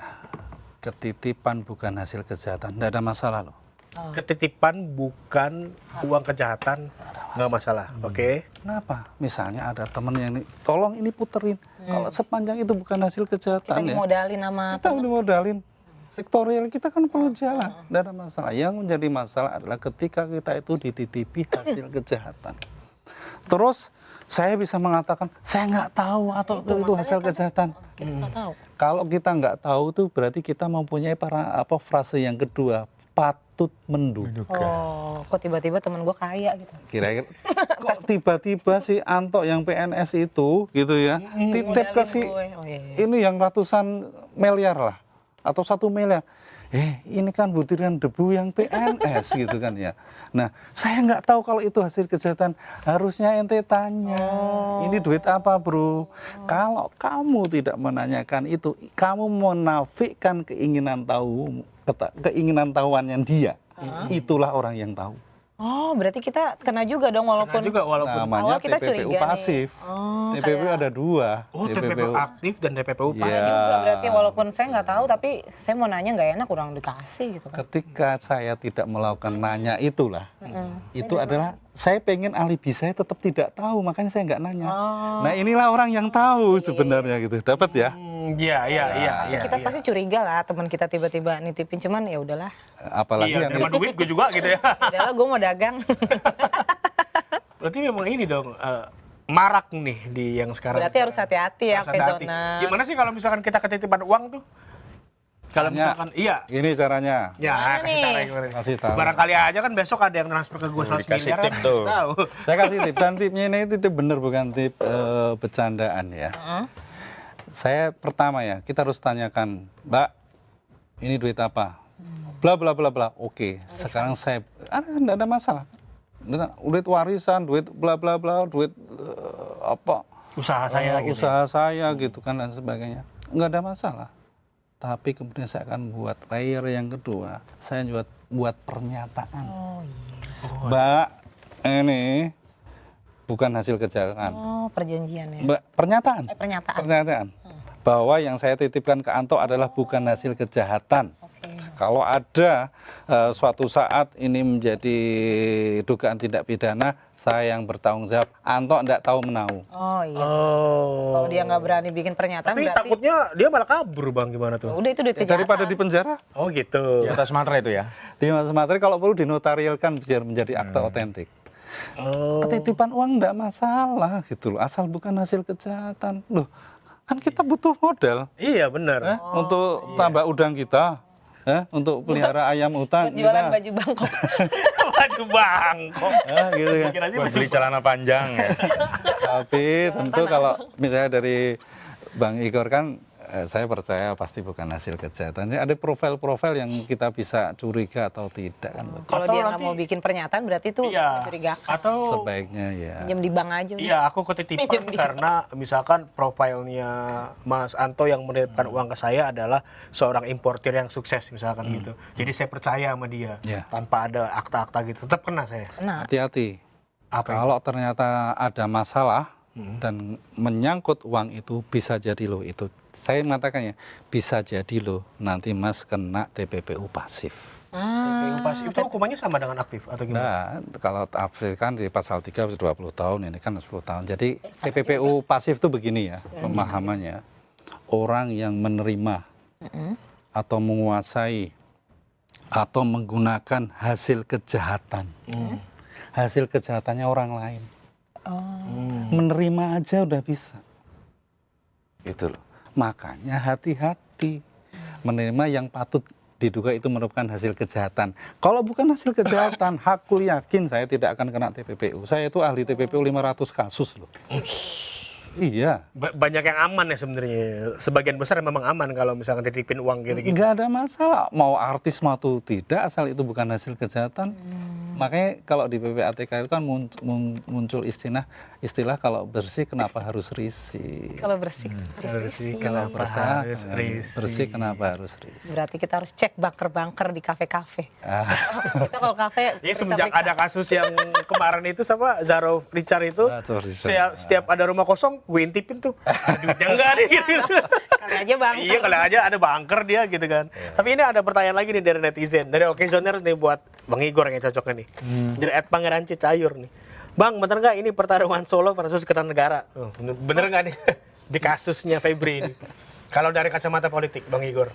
ketitipan bukan hasil kejahatan, tidak ada masalah loh. Ketitipan bukan uang kejahatan, nggak masalah. Oke. Kenapa? Misalnya ada temen yang ini, tolong ini puterin. Kalau sepanjang itu bukan hasil Kita kejahatan ya, dimodalin sama kita teman. udah modalin. Sektorial kita kan perlu jalan, tidak ada masalah. Yang menjadi masalah adalah ketika kita itu dititipi hasil kejahatan. Terus saya bisa mengatakan saya nggak tahu atau itu makanya hasil kan kejahatan. Kita nggak tahu. Kalau kita nggak tahu tuh berarti kita mempunyai frase yang kedua, patut menduga. Oh, kok tiba-tiba temen gue kaya gitu. Kira-kira kok tiba-tiba si Anto yang PNS itu gitu ya, titip ke Modalin si gue. Oh, iya, iya. ini yang ratusan miliar lah atau 1 miliar. Ini kan butiran debu yang PNS gitu kan ya. Nah, saya nggak tahu kalau itu hasil kejahatan. Harusnya ente tanya, ini duit apa bro? Kalau kamu tidak menanyakan itu, kamu menafikan keinginan tahuannya dia. Itulah orang yang tahu. Oh, berarti kita kena juga dong walaupun Karena juga walaupun Namanya awal kita TPPU curiga nih. pasif. Oh, TPPU kayak- ada 2. oh, TPPU aktif dan TPPU Iya. pasif. juga berarti walaupun saya nggak tahu tapi saya mau nanya nggak enak kurang dikasih gitu kan. Ketika saya tidak melakukan nanya itulah, itu adalah saya pengen alibi saya tetap tidak tahu, makanya saya nggak nanya. Nah inilah orang yang tahu sebenarnya gitu, dapat ya? Iya, iya, iya, iya. Kita pasti curiga lah teman kita tiba-tiba nitipin, cuman ya udahlah. Apalagi Iya, yang terima duit gue juga gitu ya. Udahlah gue mau dagang. Berarti memang ini dong marak nih di yang sekarang. Berarti harus hati-hati ya, Harus Oke hati-hati. Zona. Gimana sih kalau misalkan kita ketitipan uang tuh? Kalau Tanya. misalkan iya. Ini caranya. Ya, Gimana kasih nih? cara gimana? Kasih tahu. Barangkali aja kan besok ada yang transfer ke gue 100 Dikasih miliar. tip kan? tuh. Tahu. Saya kasih tip, dan tipnya ini tip bener bukan tip bercandaan ya. Saya pertama ya, kita harus tanyakan, Mbak, ini duit apa? Bla bla bla bla. Oke, sekarang saya, enggak ada masalah. Duit warisan, duit bla bla bla, duit apa? Usaha saya gitu. Usaha saya gitu kan dan sebagainya. Enggak ada masalah. Tapi kemudian saya akan buat layer yang kedua. Saya buat pernyataan. Oh iya. Mbak, ini bukan hasil kejahatan. Oh, perjanjian ya. Mbak, pernyataan. Pernyataan. Pernyataan. Bahwa yang saya titipkan ke Anto adalah bukan hasil kejahatan. Oke. Kalau ada suatu saat ini menjadi dugaan tindak pidana, saya yang bertanggung jawab. Anto tidak tahu menahu. Oh iya. Oh. Kalau dia nggak berani bikin pernyataan Tapi berarti takutnya dia malah kabur bang, gimana tuh? udah itu duit kejahatan. Daripada di penjara, Oh gitu. Di atas materai itu ya. di materi kalau perlu dinotarialkan biar menjadi akta otentik. Oh. Ketitipan uang tidak masalah gitu loh, asal bukan hasil kejahatan. Loh, kan kita butuh modal Iya benar. untuk tambah udang kita, untuk pelihara ayam hutan Buat jualan kita. baju bangkok. Baju bangkok. Gitu ya. Mungkin aja Buat beli celana panjang ya. Tapi tentu kalau misalnya dari Bang Igor kan saya percaya pasti bukan hasil kejahatan. Jadi ada profil-profil yang kita bisa curiga atau tidak kan. Kalau Atau dia nggak nanti- mau bikin pernyataan berarti itu Iya. mencurigakan. Atau Sebaiknya ya. Pinjam di bank aja. udah. iya aku ketitipan karena misalkan profilnya Mas Anto yang menitipkan uang ke saya adalah seorang importir yang sukses misalkan gitu. Jadi saya percaya sama dia Iya. tanpa ada akta-akta gitu. Tetap kena saya. Nah, Hati-hati. Apa itu? Kalau ternyata ada masalah dan menyangkut uang itu bisa jadi loh itu. Saya mengatakannya bisa jadi loh nanti Mas kena TPPU pasif. TPPU pasif itu hukumannya sama dengan aktif atau gimana? Nah, kalau aktif kan di pasal 3 20 tahun, ini kan 10 tahun. Jadi TPPU pasif itu begini ya pemahamannya. Orang yang menerima atau menguasai atau menggunakan hasil kejahatan. Hasil kejahatannya orang lain. Menerima aja udah bisa. Itu loh. Makanya hati-hati. Menerima yang patut diduga itu merupakan hasil kejahatan. Kalau bukan hasil kejahatan, hakul yakin saya tidak akan kena TPPU. Saya itu ahli TPPU 500 kasus loh. Iya. Banyak yang aman ya sebenarnya. Sebagian besar memang aman kalau misalkan titipin uang gitu-gitu. Nggak ada masalah. Mau artis mau tidak, asal itu bukan hasil kejahatan. Makanya kalau di PPATK itu kan muncul istilah istilah kalau bersih kenapa harus risih? Kalau bersih, Bersih, kenapa kenapa harus risih? Bersih kenapa harus risih? Berarti kita harus cek bunker-bunker di kafe-kafe. Ah, Kita kalau kafe Ya periksa-periksa. semenjak ada kasus yang kemarin itu sama Zaro Richard itu, setiap ada rumah kosong, gue intipin tuh, duitnya enggak nih gitu. Kali aja bunker. Iya, kalau aja ada bunker dia gitu kan. Tapi ini ada pertanyaan lagi nih dari netizen, dari Occasioners nih buat Bang Igor yang cocoknya nih. Dari @Pangeran Cicayur nih. Bang, bener nggak ini pertarungan Solo versus Kertanegara? Bener nggak nih di kasusnya Febri ini? Kalau dari kacamata politik, Bang Igor.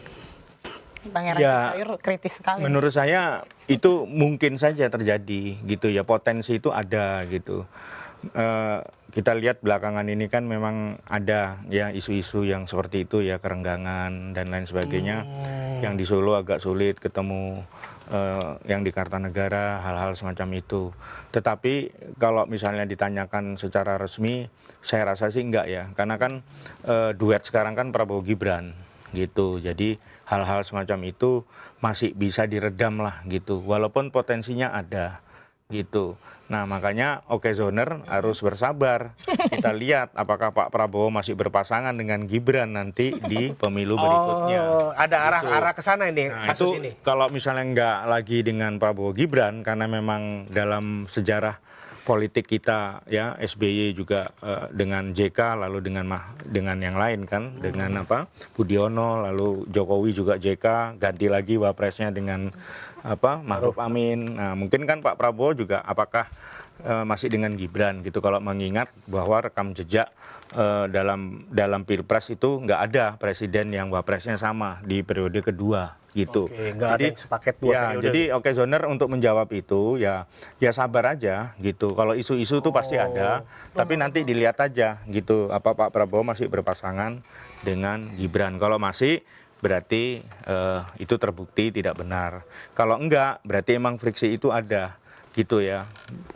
Pangeran Ya, Cicayur kritis sekali. Menurut saya itu mungkin saja terjadi gitu ya, potensi itu ada gitu. Kita lihat belakangan ini kan memang ada ya isu-isu yang seperti itu ya, kerenggangan dan lain sebagainya. Yang di Solo agak sulit ketemu, yang di Kartanegara hal-hal semacam itu. Tetapi kalau misalnya ditanyakan secara resmi, saya rasa sih enggak ya, karena kan duet sekarang kan Prabowo Gibran gitu. Jadi hal-hal semacam itu masih bisa diredam lah gitu, walaupun potensinya ada gitu. Nah makanya Occasioner harus bersabar. Kita lihat apakah Pak Prabowo masih berpasangan dengan Gibran nanti di pemilu berikutnya. Oh, ada Gitu. arah ke sana ini Nah kasus itu ini. kalau misalnya nggak lagi dengan Prabowo Gibran, karena memang dalam sejarah politik kita ya, SBY juga dengan JK, lalu dengan yang lain kan, dengan apa Budiono, lalu Jokowi juga JK, ganti lagi wapresnya dengan apa Ma'ruf Amin. Nah mungkin kan Pak Prabowo juga apakah masih dengan Gibran gitu, kalau mengingat bahwa rekam jejak dalam Pilpres itu nggak ada presiden yang wapresnya sama di periode kedua gitu. Oke, nggak ada yang sepaket dua ya, periode. jadi Occasioner untuk menjawab itu ya sabar aja gitu. Kalau isu-isu itu pasti ada, tapi nanti dilihat aja gitu apa Pak Prabowo masih berpasangan dengan Gibran. Kalau masih berarti itu terbukti tidak benar. Kalau enggak berarti emang friksi itu ada gitu ya.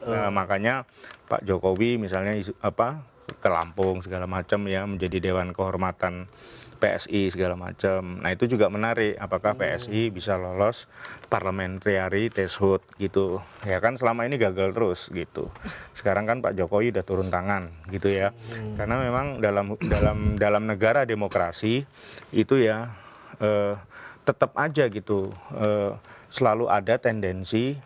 Nah, makanya Pak Jokowi misalnya ke Lampung segala macam ya, menjadi Dewan Kehormatan PSI segala macam. Nah itu juga menarik, apakah PSI bisa lolos parliamentary threshold gitu. Ya kan selama ini gagal terus gitu. Sekarang kan Pak Jokowi udah turun tangan gitu ya. Karena memang dalam negara demokrasi itu ya tetap aja gitu selalu ada tendensi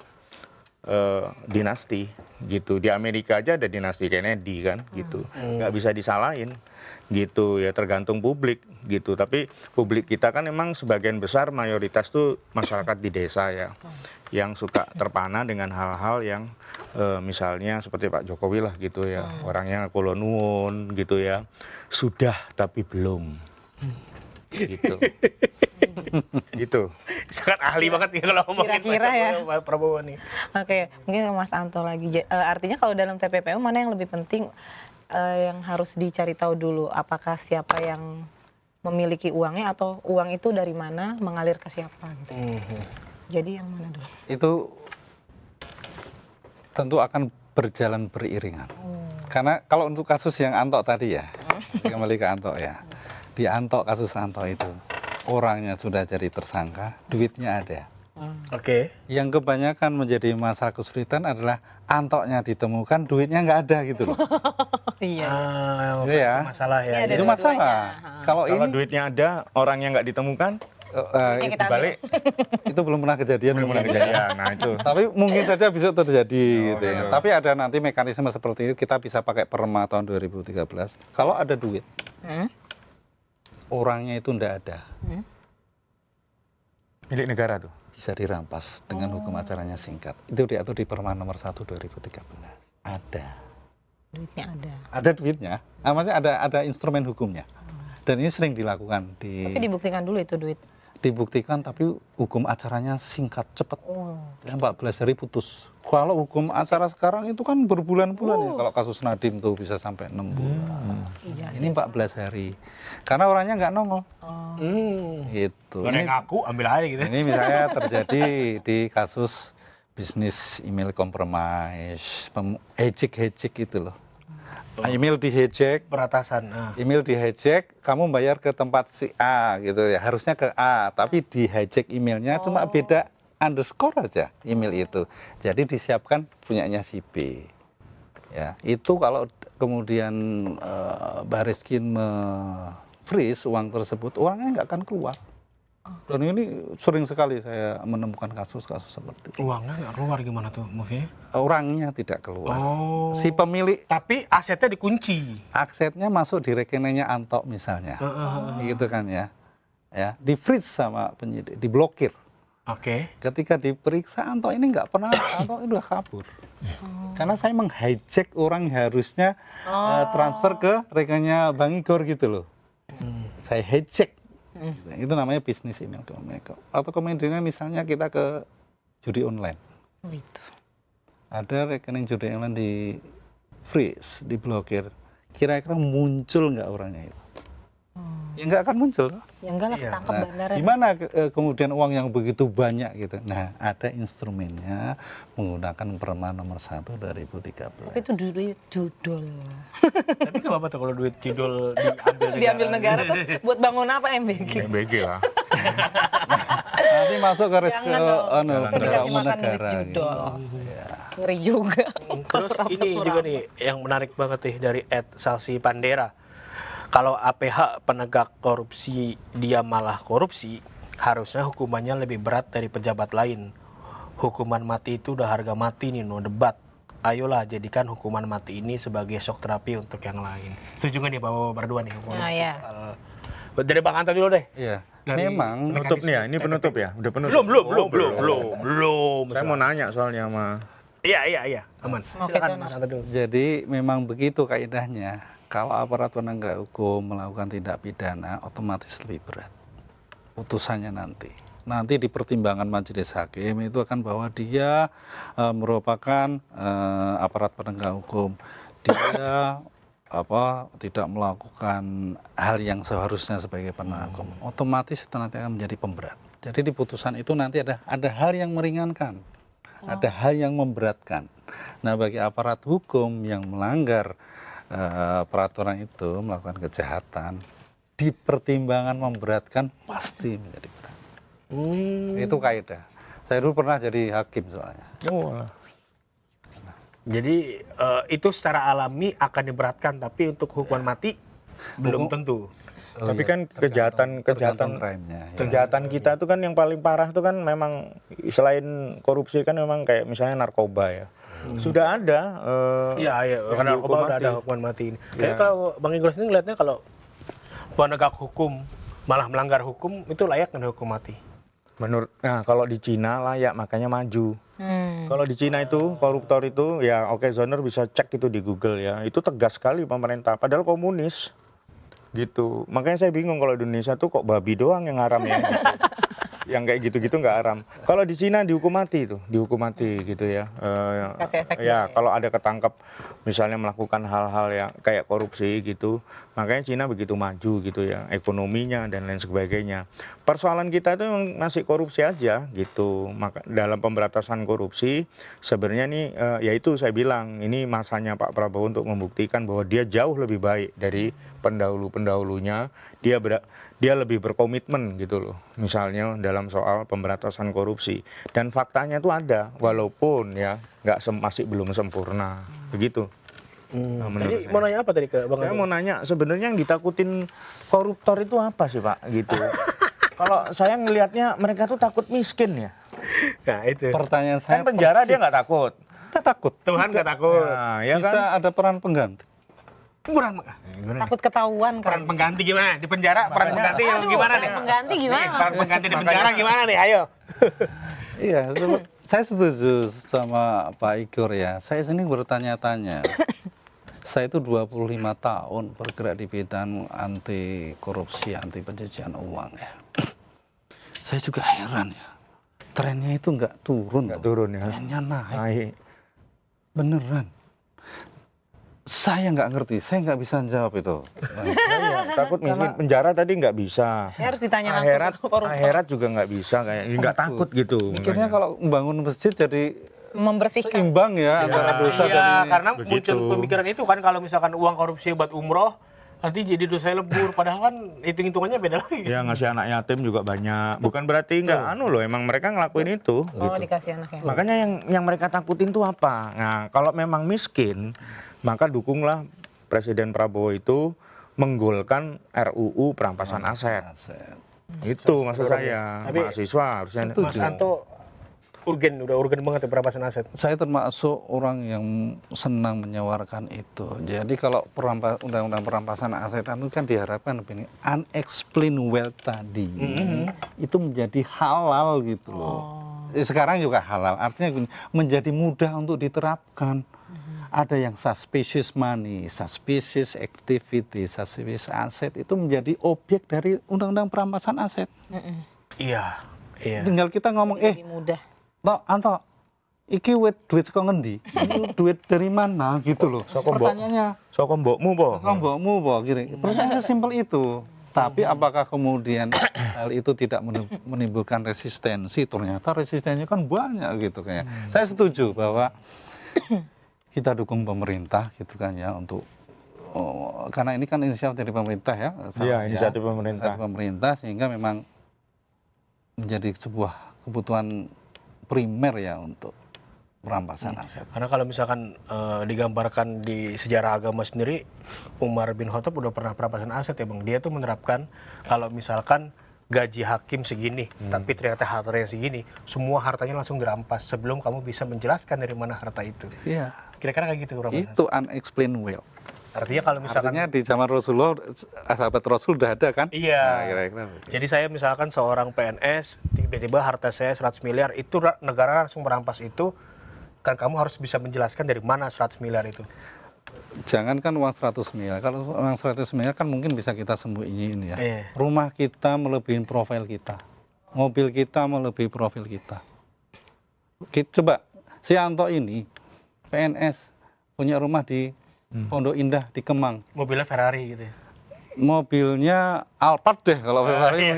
dinasti gitu. Di Amerika aja ada dinasti Kennedy kan gitu, nggak bisa disalahin gitu ya, tergantung publik gitu. Tapi publik kita kan memang sebagian besar mayoritas tuh masyarakat di desa ya, yang suka terpana dengan hal-hal yang misalnya seperti Pak Jokowi lah gitu ya, orangnya kulo nuwun gitu ya, sudah tapi belum gitu. Gitu. Sangat ahli banget nih kalau ngomongin Kira-kira ya. Pak Prabowo nih. Oke, mungkin ke Mas Anto lagi. Artinya kalau dalam TPPU mana yang lebih penting yang harus dicari tahu dulu? Apakah siapa yang memiliki uangnya atau uang itu dari mana mengalir ke siapa gitu? Jadi yang mana dulu? itu tentu akan berjalan beriringan. Karena kalau untuk kasus yang Anto tadi ya, kembali ke Anto ya. Di Anto, kasus Anto itu, orangnya sudah jadi tersangka, duitnya ada. Oke. Yang kebanyakan menjadi masalah kesulitan adalah Antoknya ditemukan, duitnya nggak ada gitu loh. Iya. Iya. Itu masalah ya. Iya, ada Itu dua-duanya. masalah. Kalau Kalau ini duitnya ada, orang yang nggak ditemukan Duitnya kita ambil. balik, itu belum pernah kejadian. belum pernah kejadian. Nah itu. Tapi mungkin saja bisa terjadi gitu ya. gitu. Tapi ada nanti mekanisme seperti itu, kita bisa pakai Perma tahun 2013. Kalau ada duit, orangnya itu ndak ada, Milik negara tuh. bisa dirampas dengan hukum acaranya singkat. Itu diatur di Perma nomor 1 2013. Ada. Duitnya ada. Ada duitnya. Maksudnya ada instrumen hukumnya. Dan ini sering dilakukan Tapi dibuktikan dulu itu duit. dibuktikan, tapi hukum acaranya singkat, cepat. 14 hari putus. Kalau hukum acara sekarang itu kan berbulan-bulan ya. Kalau kasus Nadiem tuh bisa sampai 6 bulan. Ini 14 hari. Karena orangnya nggak nongol. Gitu. Ada yang ngaku, ambil aja gitu. Ini misalnya terjadi di kasus bisnis email compromise, hijack itu loh. Email di-hijack, Peratasan. email di-hijack, kamu bayar ke tempat si A gitu ya, harusnya ke A, tapi di-hijack emailnya cuma beda underscore aja email itu. Jadi disiapkan punyanya si B. Ya, itu kalau kemudian Bariskin freeze uang tersebut, uangnya nggak akan keluar. Dan ini sering sekali saya menemukan kasus-kasus seperti itu. Uangnya nggak keluar gimana tuh maksudnya? Orangnya tidak keluar. Oh. Si pemilik Tapi asetnya dikunci. asetnya masuk di rekeningnya Anto misalnya. Gitu kan ya. Ya, di freeze sama penyidik, diblokir. Oke. Ketika diperiksa Anto ini nggak pernah, Anto ini udah kabur. Karena saya menghijack orang yang harusnya transfer ke rekeningnya Bang Igor gitu loh. Saya hijack. Itu namanya bisnis email domain. Atau kemudian misalnya kita ke judi online. Oh, itu. Ada rekening judi online di freeze, diblokir. Kira-kira muncul nggak orangnya itu? Ya nggak akan muncul. Ya enggak lah, Iya. ketangkep Nah, bandara. gimana kemudian uang yang begitu banyak gitu? Nah, ada instrumennya menggunakan Perma nomor 1 2013. Tapi itu duit judul. Tapi nggak apa-apa tuh kalau duit judul diambil Diambil negara terus buat bangun apa MBG? MBG lah. Nanti masuk ke Jangan dong, bisa bendera dikasih umum makan duit negara. Gitu. judul. Ngeri juga. Terus ini juga nih yang menarik banget nih dari @salsi Pandera. Kalau APH penegak korupsi dia malah korupsi, harusnya hukumannya lebih berat dari pejabat lain. Hukuman mati itu udah harga mati nih, no debat. Ayolah jadikan hukuman mati ini sebagai shock terapi untuk yang lain. Setuju nggak nih Bapak berdua nih? Nah, ya. Dari Bang Anto dulu deh. Iya. Dari Memang Penutup nih ya, ini penutup ya? Udah penutup? Belum. Saya mau nanya soalnya sama... Iya. Aman. Oke, Silakan Mas. Mas Anto dulu. jadi memang begitu kaidahnya. Kalau aparat penegak hukum melakukan tindak pidana otomatis lebih berat putusannya nanti. Nanti di pertimbangan majelis hakim itu akan bahwa dia merupakan aparat penegak hukum. Dia tidak melakukan hal yang seharusnya sebagai penegak hukum. Otomatis itu nanti akan menjadi pemberat. Jadi di putusan itu nanti ada hal yang meringankan. Ada hal yang memberatkan. Nah, bagi aparat hukum yang melanggar peraturan itu, melakukan kejahatan, di pertimbangan memberatkan pasti menjadi berat. Itu kaidah. Saya dulu pernah jadi hakim soalnya. Oh, Jadi itu secara alami akan diberatkan, tapi untuk hukuman mati belum tentu. tapi kan tergantung kejahatan crime-nya, ya. kejahatan kita tuh kan yang paling parah tuh kan memang selain korupsi kan memang kayak misalnya narkoba ya. Sudah ada Iya, yang karena dihukum narkoba udah mati. ada hukuman mati ini. Kayak kalau Bang Igor sendiri ngeliatnya kalau penegak hukum malah melanggar hukum itu layak kena hukum mati. Nah kalau di Cina layak, makanya maju. Kalau di Cina itu koruptor itu ya oke, Zoner bisa cek itu di Google ya. Itu tegas sekali pemerintah, padahal komunis gitu. Makanya saya bingung kalau di Indonesia tuh kok babi doang yang haram ya. Gitu. Yang kayak gitu-gitu nggak haram. Kalau di Cina dihukum mati itu, dihukum mati gitu ya. Kasih efek Ya gitu ya. kalau ada ketangkep misalnya melakukan hal-hal yang kayak korupsi gitu, makanya Cina begitu maju gitu ya, ekonominya dan lain sebagainya. Persoalan kita itu memang masih korupsi aja gitu. Maka dalam pemberantasan korupsi sebenarnya nih ya itu saya bilang ini masanya Pak Prabowo untuk membuktikan bahwa dia jauh lebih baik dari pendahulu-pendahulunya. Dia lebih berkomitmen gitu loh, misalnya dalam soal pemberantasan korupsi. Dan faktanya itu ada, walaupun ya masih belum sempurna, begitu. Nah, Tadi menurut mau saya. nanya apa tadi ke Bang Saya Anto? mau nanya, sebenarnya yang ditakutin koruptor itu apa sih Pak, gitu? Kalau saya ngelihatnya mereka tuh takut miskin ya. Nah itu. Pertanyaan saya Kan penjara dia nggak takut. Kita takut. Tuhan nggak takut. Nah, ya Bisa kan? ada peran pengganti. Takut ketahuan Peran kan. pengganti gimana? Di penjara peran pengganti Aduh, gimana peran nih? pengganti gimana? Nih, peran pengganti di penjara gimana nih? Ayo. Iya, saya setuju sama Pak Igor ya. Saya sini bertanya-tanya. Saya itu 25 tahun bergerak di bidang anti korupsi, anti pencucian uang ya. Saya juga heran ya. Trennya itu nggak turun. Nggak loh. turun ya. Trennya naik. Naik. Beneran. Saya nggak ngerti, saya nggak bisa jawab itu. Iya, takut miskin. Penjara tadi nggak bisa. Ya harus ditanya langsung Akhirat, ke koruptor. akhirat juga nggak bisa kayak nggak takut gitu. Mikirnya makanya. kalau membangun masjid jadi Membersihkan. seimbang ya antara dosa dan Iya, ini. karena Begitu. muncul pemikiran itu kan kalau misalkan uang korupsi buat umroh, nanti jadi dosa lebur, padahal kan hitung-hitungannya beda lagi. Ya ngasih anak yatim juga banyak. Bukan berarti nggak loh, emang mereka ngelakuin itu. Oh, dikasih anak ya. Makanya yang mereka takutin tuh apa? Nah, kalau memang miskin, maka dukunglah Presiden Prabowo itu menggolkan RUU perampasan aset. Itu maksud saya. Tapi Mahasiswa harusnya. Mas Anto udah urgen banget ya perampasan aset. Saya termasuk orang yang senang menyawarkan itu. Jadi kalau undang-undang perampasan aset itu kan diharapkan begini, unexplained wealth tadi itu menjadi halal gitu loh. Sekarang juga halal, artinya gini, menjadi mudah untuk diterapkan. Ada yang suspicious money, suspicious activity, suspicious asset itu menjadi objek dari undang-undang perampasan aset. Iya. Tinggal kita ngomong, Lebih mudah. Tok, Anto, iki duit saka ngendi? Ini duit dari mana gitu loh. Pertanyaannya, Soko mbokmu po. saka mbokmu po gitu. Pertanyaannya simpel itu. Tapi apakah kemudian hal itu tidak menimbulkan resistensi? Ternyata resistensinya kan banyak gitu kayak. Saya setuju bahwa kita dukung pemerintah gitu kan ya untuk karena ini kan inisiatif dari pemerintah ya. Iya, inisiatif pemerintah. Inisiatif pemerintah sehingga memang menjadi sebuah kebutuhan primer ya untuk perampasan aset. Karena kalau misalkan digambarkan di sejarah agama sendiri, Umar bin Khattab udah pernah perampasan aset ya Bang. Dia tuh menerapkan kalau misalkan gaji hakim segini, tapi ternyata hartanya segini, semua hartanya langsung dirampas sebelum kamu bisa menjelaskan dari mana harta itu. Iya. Kira-kira kayak gitu perampasan. Itu unexplained wealth. Artinya kalau misalkan Artinya di zaman Rasulullah, sahabat Rasul udah ada kan? Iya. Nah, kira-kira begitu. Jadi saya misalkan seorang PNS, tiba-tiba harta saya 100 miliar, itu negara langsung merampas itu, kan kamu harus bisa menjelaskan dari mana 100 miliar itu. Jangankan uang 100 miliar, kalau uang 100 miliar kan mungkin bisa kita sembunyiin ya. Iya. Rumah kita melebihin profil kita, mobil kita melebihi profil kita. Coba, si Anto ini, PNS, punya rumah di Pondok Indah, di Kemang. Mobilnya Ferrari gitu ya. Mobilnya Alphard deh kalau Ferrari.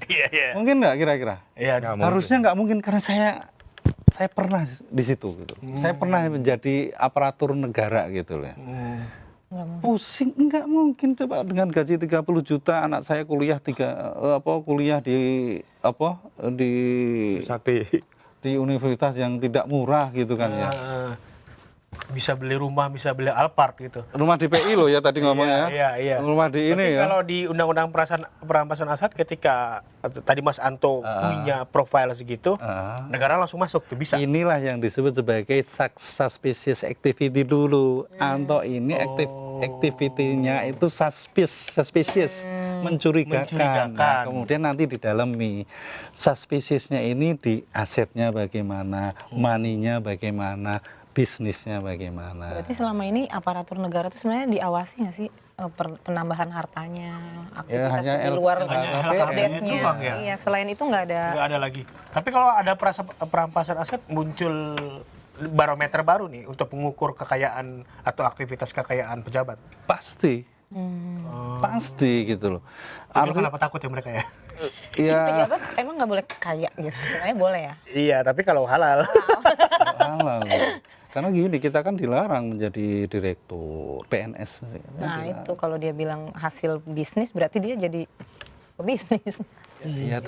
Iya. Mungkin nggak kira-kira? Iya. Harusnya nggak mungkin karena saya pernah di situ gitu. Saya pernah menjadi aparatur negara gitu loh. Pusing nggak mungkin coba dengan gaji 30 juta anak saya kuliah kuliah di universitas yang tidak murah gitu kan ya. Bisa beli rumah, bisa beli Alphard gitu. Rumah di PI loh ya tadi ngomongnya. Iya. Rumah di ini tapi ya. kalau di Undang-Undang Perampasan Aset ketika tadi Mas Anto punya profil segitu, negara langsung masuk tuh bisa. Inilah yang disebut sebagai suspicious activity dulu. Anto ini activity-nya itu suspicious, mencurigakan. Nah, kemudian nanti didalami suspicious-nya ini di asetnya bagaimana, money-nya bagaimana, bisnisnya bagaimana. Berarti selama ini aparatur negara itu sebenarnya diawasi nggak sih penambahan hartanya, aktivitas hanya di luar LKPS-nya desnya? doang ya? Iya, selain itu nggak ada. Nggak ada lagi. Tapi kalau ada perampasan aset muncul barometer baru nih untuk mengukur kekayaan atau aktivitas kekayaan pejabat. Pasti. Pasti gitu loh. Kenapa takut ya mereka ya? Iya. Pejabat emang nggak boleh kaya gitu, sebenarnya boleh ya? Iya, tapi kalau halal. Halal. Karena gini, kita kan dilarang menjadi direktur PNS. Nah itu kalau dia bilang hasil bisnis berarti dia jadi pebisnis. Iya,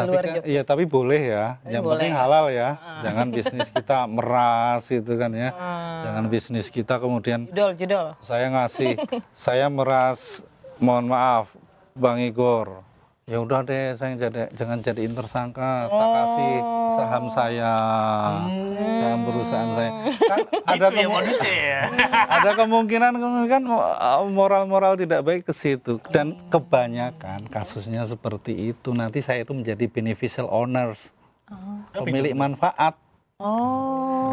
tapi boleh ya. Yang penting halal ya. Jangan bisnis kita meras gitu kan ya. Jangan bisnis kita kemudian Judol. saya meras, mohon maaf Bang Igor. Ya udah deh, saya jangan jadiin tersangka, tak kasih saham saya, saham perusahaan saya. Kan ada kemungkinan kan moral tidak baik ke situ, dan kebanyakan kasusnya seperti itu. Nanti saya itu menjadi beneficial owners, pemilik manfaat.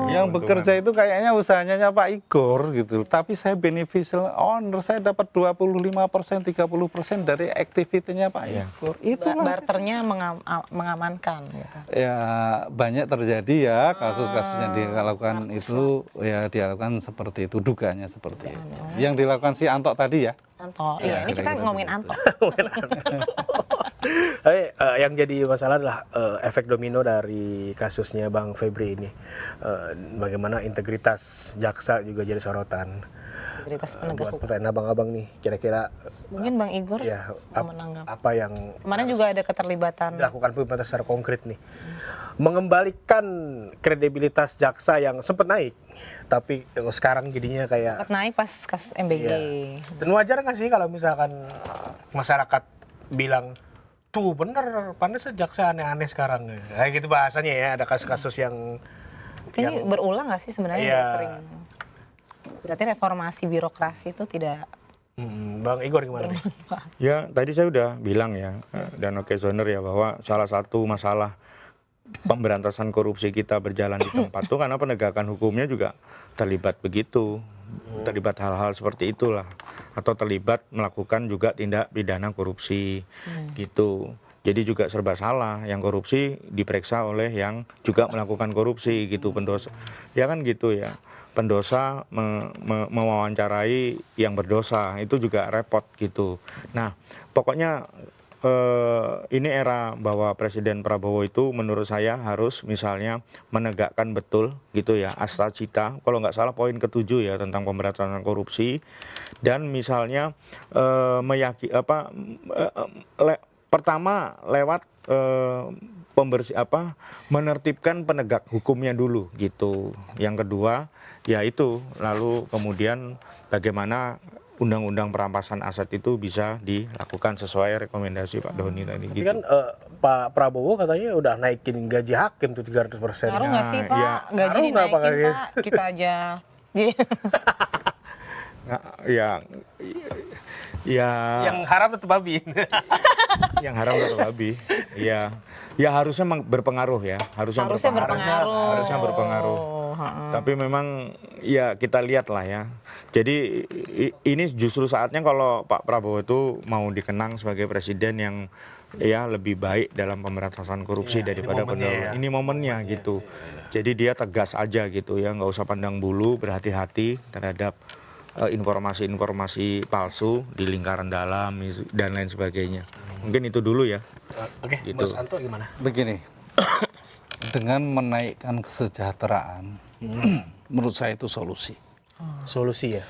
Yang bekerja itu kayaknya usahanya Pak Igor gitu, tapi saya beneficial owner, saya dapat 25%, 30% dari aktivitinya Pak Igor. Itulah barternya mengamankan. Ya banyak terjadi ya kasus-kasus yang dilakukan itu ya dilakukan seperti itu, dugaannya seperti itu. Yang dilakukan si Anto tadi ya. Anto, iya ini kita ngomongin Anto. Tapi yang jadi masalah adalah efek domino dari kasusnya Bang Febri ini. Bagaimana integritas jaksa juga jadi sorotan. integritas penegak buat hukum. pertanyaan abang-abang nih, kira-kira Mungkin Bang Igor ya mau menanggapi. apa yang Kemarin harus juga ada keterlibatan. dilakukan pemerintah secara konkret nih, mengembalikan kredibilitas jaksa yang sempat naik, tapi sekarang jadinya kayak Sempat naik pas kasus MBG. Iya. Dan wajar nggak sih kalau misalkan masyarakat bilang tuh bener, pantas jaksa aneh-aneh sekarang, kayak gitu bahasanya ya. Ada kasus-kasus yang Ini berulang nggak sih sebenarnya? Iya. Udah sering. Berarti reformasi birokrasi itu tidak. Bang Igor gimana nih? Ya, tadi saya udah bilang ya, dan Okezoner ya, bahwa salah satu masalah pemberantasan korupsi kita berjalan di tempat itu karena penegakan hukumnya juga terlibat begitu. Terlibat hal-hal seperti itulah. Atau terlibat melakukan juga tindak pidana korupsi gitu. Jadi juga serba salah, yang korupsi diperiksa oleh yang juga melakukan korupsi gitu, pendosa. Ya kan gitu ya. Pendosa mewawancarai yang berdosa, itu juga repot gitu. Nah, pokoknya ini era bahwa Presiden Prabowo itu menurut saya harus misalnya menegakkan betul gitu ya asta cita, kalau nggak salah poin ke-7 ya tentang pemberantasan korupsi, dan misalnya pertama lewat menertibkan penegak hukumnya dulu gitu. Yang kedua yaitu lalu kemudian bagaimana undang-undang perampasan aset itu bisa dilakukan sesuai rekomendasi Pak Doni tadi Tapi gitu. kan Pak Prabowo katanya udah naikin gaji hakim tuh 300%. Ngaruh nggak sih Pak? Iya. Gaji Ngaruh nggak, Pak, dinaikin kayak Pak, kita aja. Nah, ya Yang haram tetap babi. yang haram atau babi. Ya harusnya berpengaruh ya, harusnya berpengaruh. Harusnya berpengaruh. Tapi memang ya kita lihat lah ya. Jadi ini justru saatnya kalau Pak Prabowo itu mau dikenang sebagai presiden yang ya lebih baik dalam pemberantasan korupsi daripada pendahulu. Ini momennya gitu. Jadi dia tegas aja gitu ya, nggak usah pandang bulu, berhati-hati terhadap informasi-informasi palsu di lingkaran dalam dan lain sebagainya. Mungkin itu dulu ya. Oke, Gitu. Mas Anto gimana? Begini, dengan menaikkan kesejahteraan, menurut saya itu solusi. Solusi ya.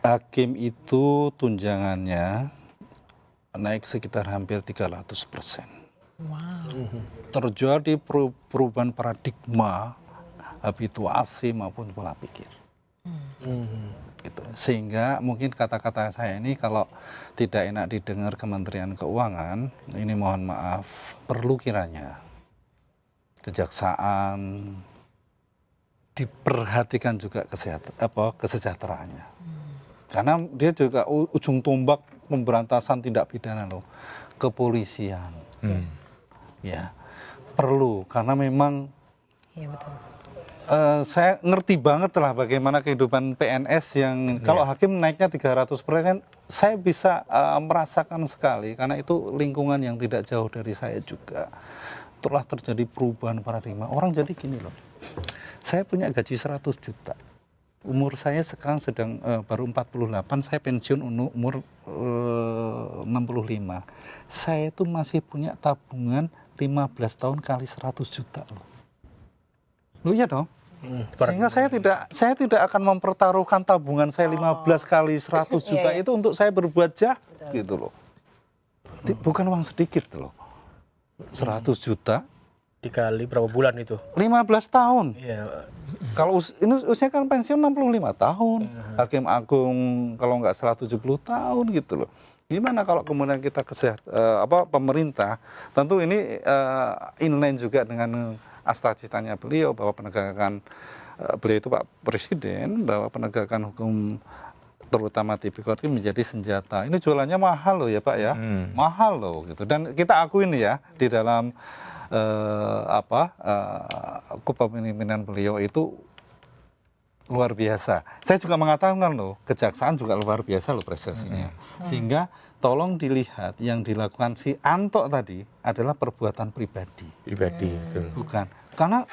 Hakim itu tunjangannya naik sekitar hampir 300%. Terjadi perubahan paradigma habituasi maupun pola pikir. Gitu. Sehingga mungkin kata-kata saya ini kalau tidak enak didengar Kementerian Keuangan, ini mohon maaf, perlu kiranya kejaksaan diperhatikan juga kesejahteraannya. Karena dia juga ujung tombak pemberantasan tindak pidana loh, kepolisian. Ya, perlu karena memang Iya betul. saya ngerti banget lah bagaimana kehidupan PNS yang kalau hakim naiknya 300%, saya bisa merasakan sekali karena itu lingkungan yang tidak jauh dari saya juga. Telah terjadi perubahan paradigma. Orang jadi gini loh, saya punya gaji 100 juta. Umur saya sekarang sedang baru 48, saya pensiun umur 65. Saya itu masih punya tabungan 15 tahun kali 100 juta loh. Loh iya dong. Sehingga saya tidak akan mempertaruhkan tabungan saya 15 kali 100 juta itu untuk saya berbuat jahat gitu loh. Bukan uang sedikit loh. 100 juta Dikali berapa bulan itu? 15 tahun. Iya. Kalau ini usia kan pensiun 65 tahun. Hakim Agung kalau nggak 170 tahun gitu loh. Gimana kalau kemudian kita pemerintah, tentu ini inline juga dengan asta citanya beliau bahwa penegakan beliau itu Pak Presiden, bahwa penegakan hukum terutama tipikor itu menjadi senjata. Ini jualannya mahal loh ya Pak ya, mahal loh gitu. Dan kita akuin ya di dalam kepemimpinan beliau itu luar biasa. Saya juga mengatakan loh, kejaksaan juga luar biasa loh prestasinya. Sehingga tolong dilihat yang dilakukan si Anto tadi adalah perbuatan pribadi. betul. Bukan. Karena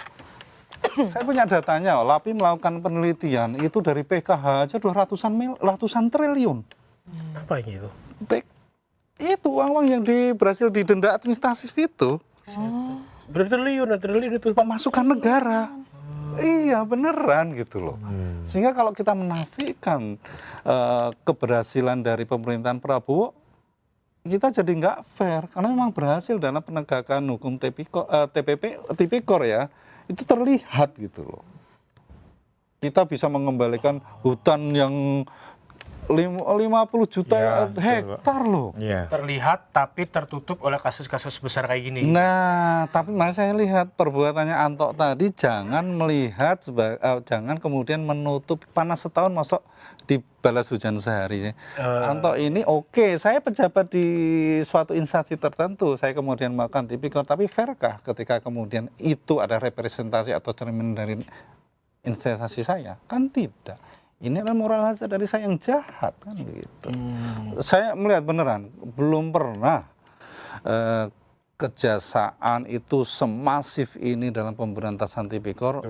saya punya datanya, LAPI melakukan penelitian itu dari PKH aja ratusan triliun. Apa ini itu? Itu uang-uang yang berhasil didenda administratif itu. Bertriliun itu. Pemasukan negara. Iya beneran gitu loh. Sehingga kalau kita menafikan keberhasilan dari pemerintahan Prabowo, kita jadi nggak fair karena memang berhasil dalam penegakan hukum tipikor ya, itu terlihat gitu loh. Kita bisa mengembalikan hutan yang 50 juta Ya, betul, Pak. hektar loh. Iya. Terlihat tapi tertutup oleh kasus-kasus besar kayak gini. Nah, tapi mas saya lihat perbuatannya Anto tadi jangan melihat jangan kemudian menutup panas setahun masuk dibalas hujan sehari. Anto ini oke, saya pejabat di suatu instansi tertentu, saya kemudian melakukan tipikor, tapi fairkah ketika kemudian itu ada representasi atau cermin dari instansi saya? Kan tidak. Ini adalah moral hazard dari saya yang jahat kan begitu. Saya melihat beneran belum pernah kejaksaan itu semasif ini dalam pemberantasan tipikor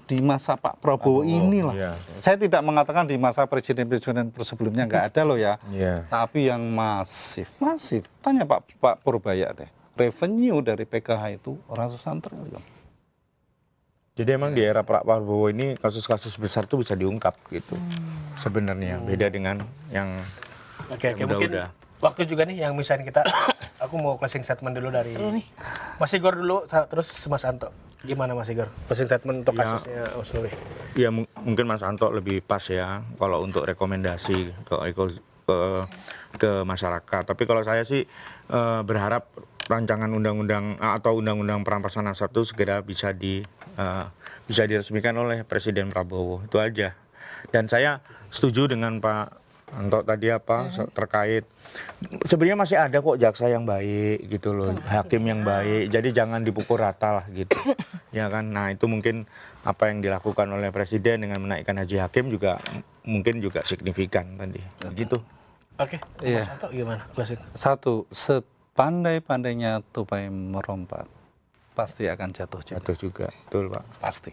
di masa Pak Prabowo inilah. Iya. Saya tidak mengatakan di masa presiden-presiden sebelumnya nggak ada loh ya. Iya. Tapi yang masif. Tanya Pak Purbaya deh. Revenue dari PKH itu ratusan triliun. Jadi emang di era Pak Prabowo ini kasus-kasus besar tuh bisa diungkap gitu. Sebenarnya beda dengan yang Oke, yang mungkin udah-udah. waktu juga nih yang misalnya kita, aku mau closing statement dulu dari Mas Igor dulu, terus Mas Anto. Gimana Mas Igor? Closing statement untuk Ya. kasusnya Mas Nuri. Ya mungkin Mas Anto lebih pas ya kalau untuk rekomendasi ke masyarakat. Tapi kalau saya sih berharap rancangan undang-undang atau undang-undang perampasan aset itu segera bisa diresmikan oleh Presiden Prabowo. Itu aja. Dan saya setuju dengan Pak Anto tadi terkait sebenarnya masih ada kok jaksa yang baik gitu loh, hakim yang baik. Jadi jangan dipukul rata lah gitu. Ya kan. Nah, itu mungkin apa yang dilakukan oleh Presiden dengan menaikkan haji hakim juga mungkin juga signifikan tadi. Gitu. Oke, Iya. Mas Anto gimana? Closing. Satu, sepandai-pandainya tupai merompat, pasti akan jatuh juga. Jatuh juga. Betul, Pak. Pasti.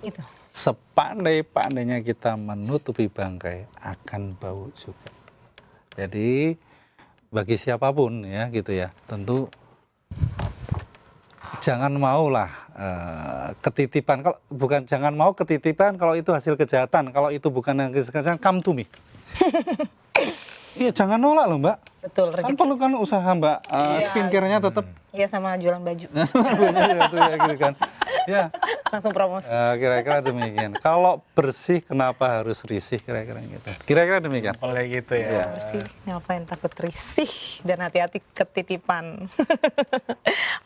Itu. Sepandai-pandainya kita menutupi bangkai, akan bau juga. Jadi, bagi siapapun ya gitu ya, tentu jangan maulah ketitipan. Kalau bukan jangan mau ketitipan kalau itu hasil kejahatan. Kalau itu bukan hasil kejahatan, come to me. Iya, jangan nolak loh Mbak. Betul, Kan rezeki. perlu kan usaha Mbak, skincare-nya tetap. Iya, sama jualan baju. Ya, gitu kan. Ya, Langsung promosi. kira-kira demikian. Kalau bersih kenapa harus risih, kira-kira gitu. Kira-kira demikian. Oleh gitu ya. Bersih, ngapain takut risih, dan hati-hati ketitipan.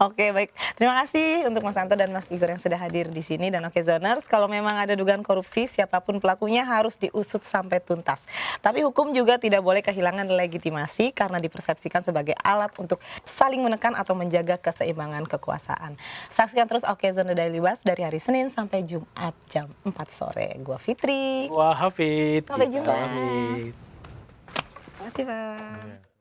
Oke, baik. Terima kasih untuk Mas Anto dan Mas Igor yang sudah hadir di sini. Dan Oke Zoners, kalau memang ada dugaan korupsi, siapapun pelakunya harus diusut sampai tuntas. Tapi hukum juga tidak boleh kehilangan legitimasi karena dipersepsikan sebagai alat untuk saling menekan atau menjaga keseimbangan kekuasaan. Saksikan terus Oke Zone The Daily Buzz dari hari Senin sampai Jumat jam 4 sore. Gua Fitri. Wah, Hafid. Sampai jumpa. Hafid. Terima kasih, Pak.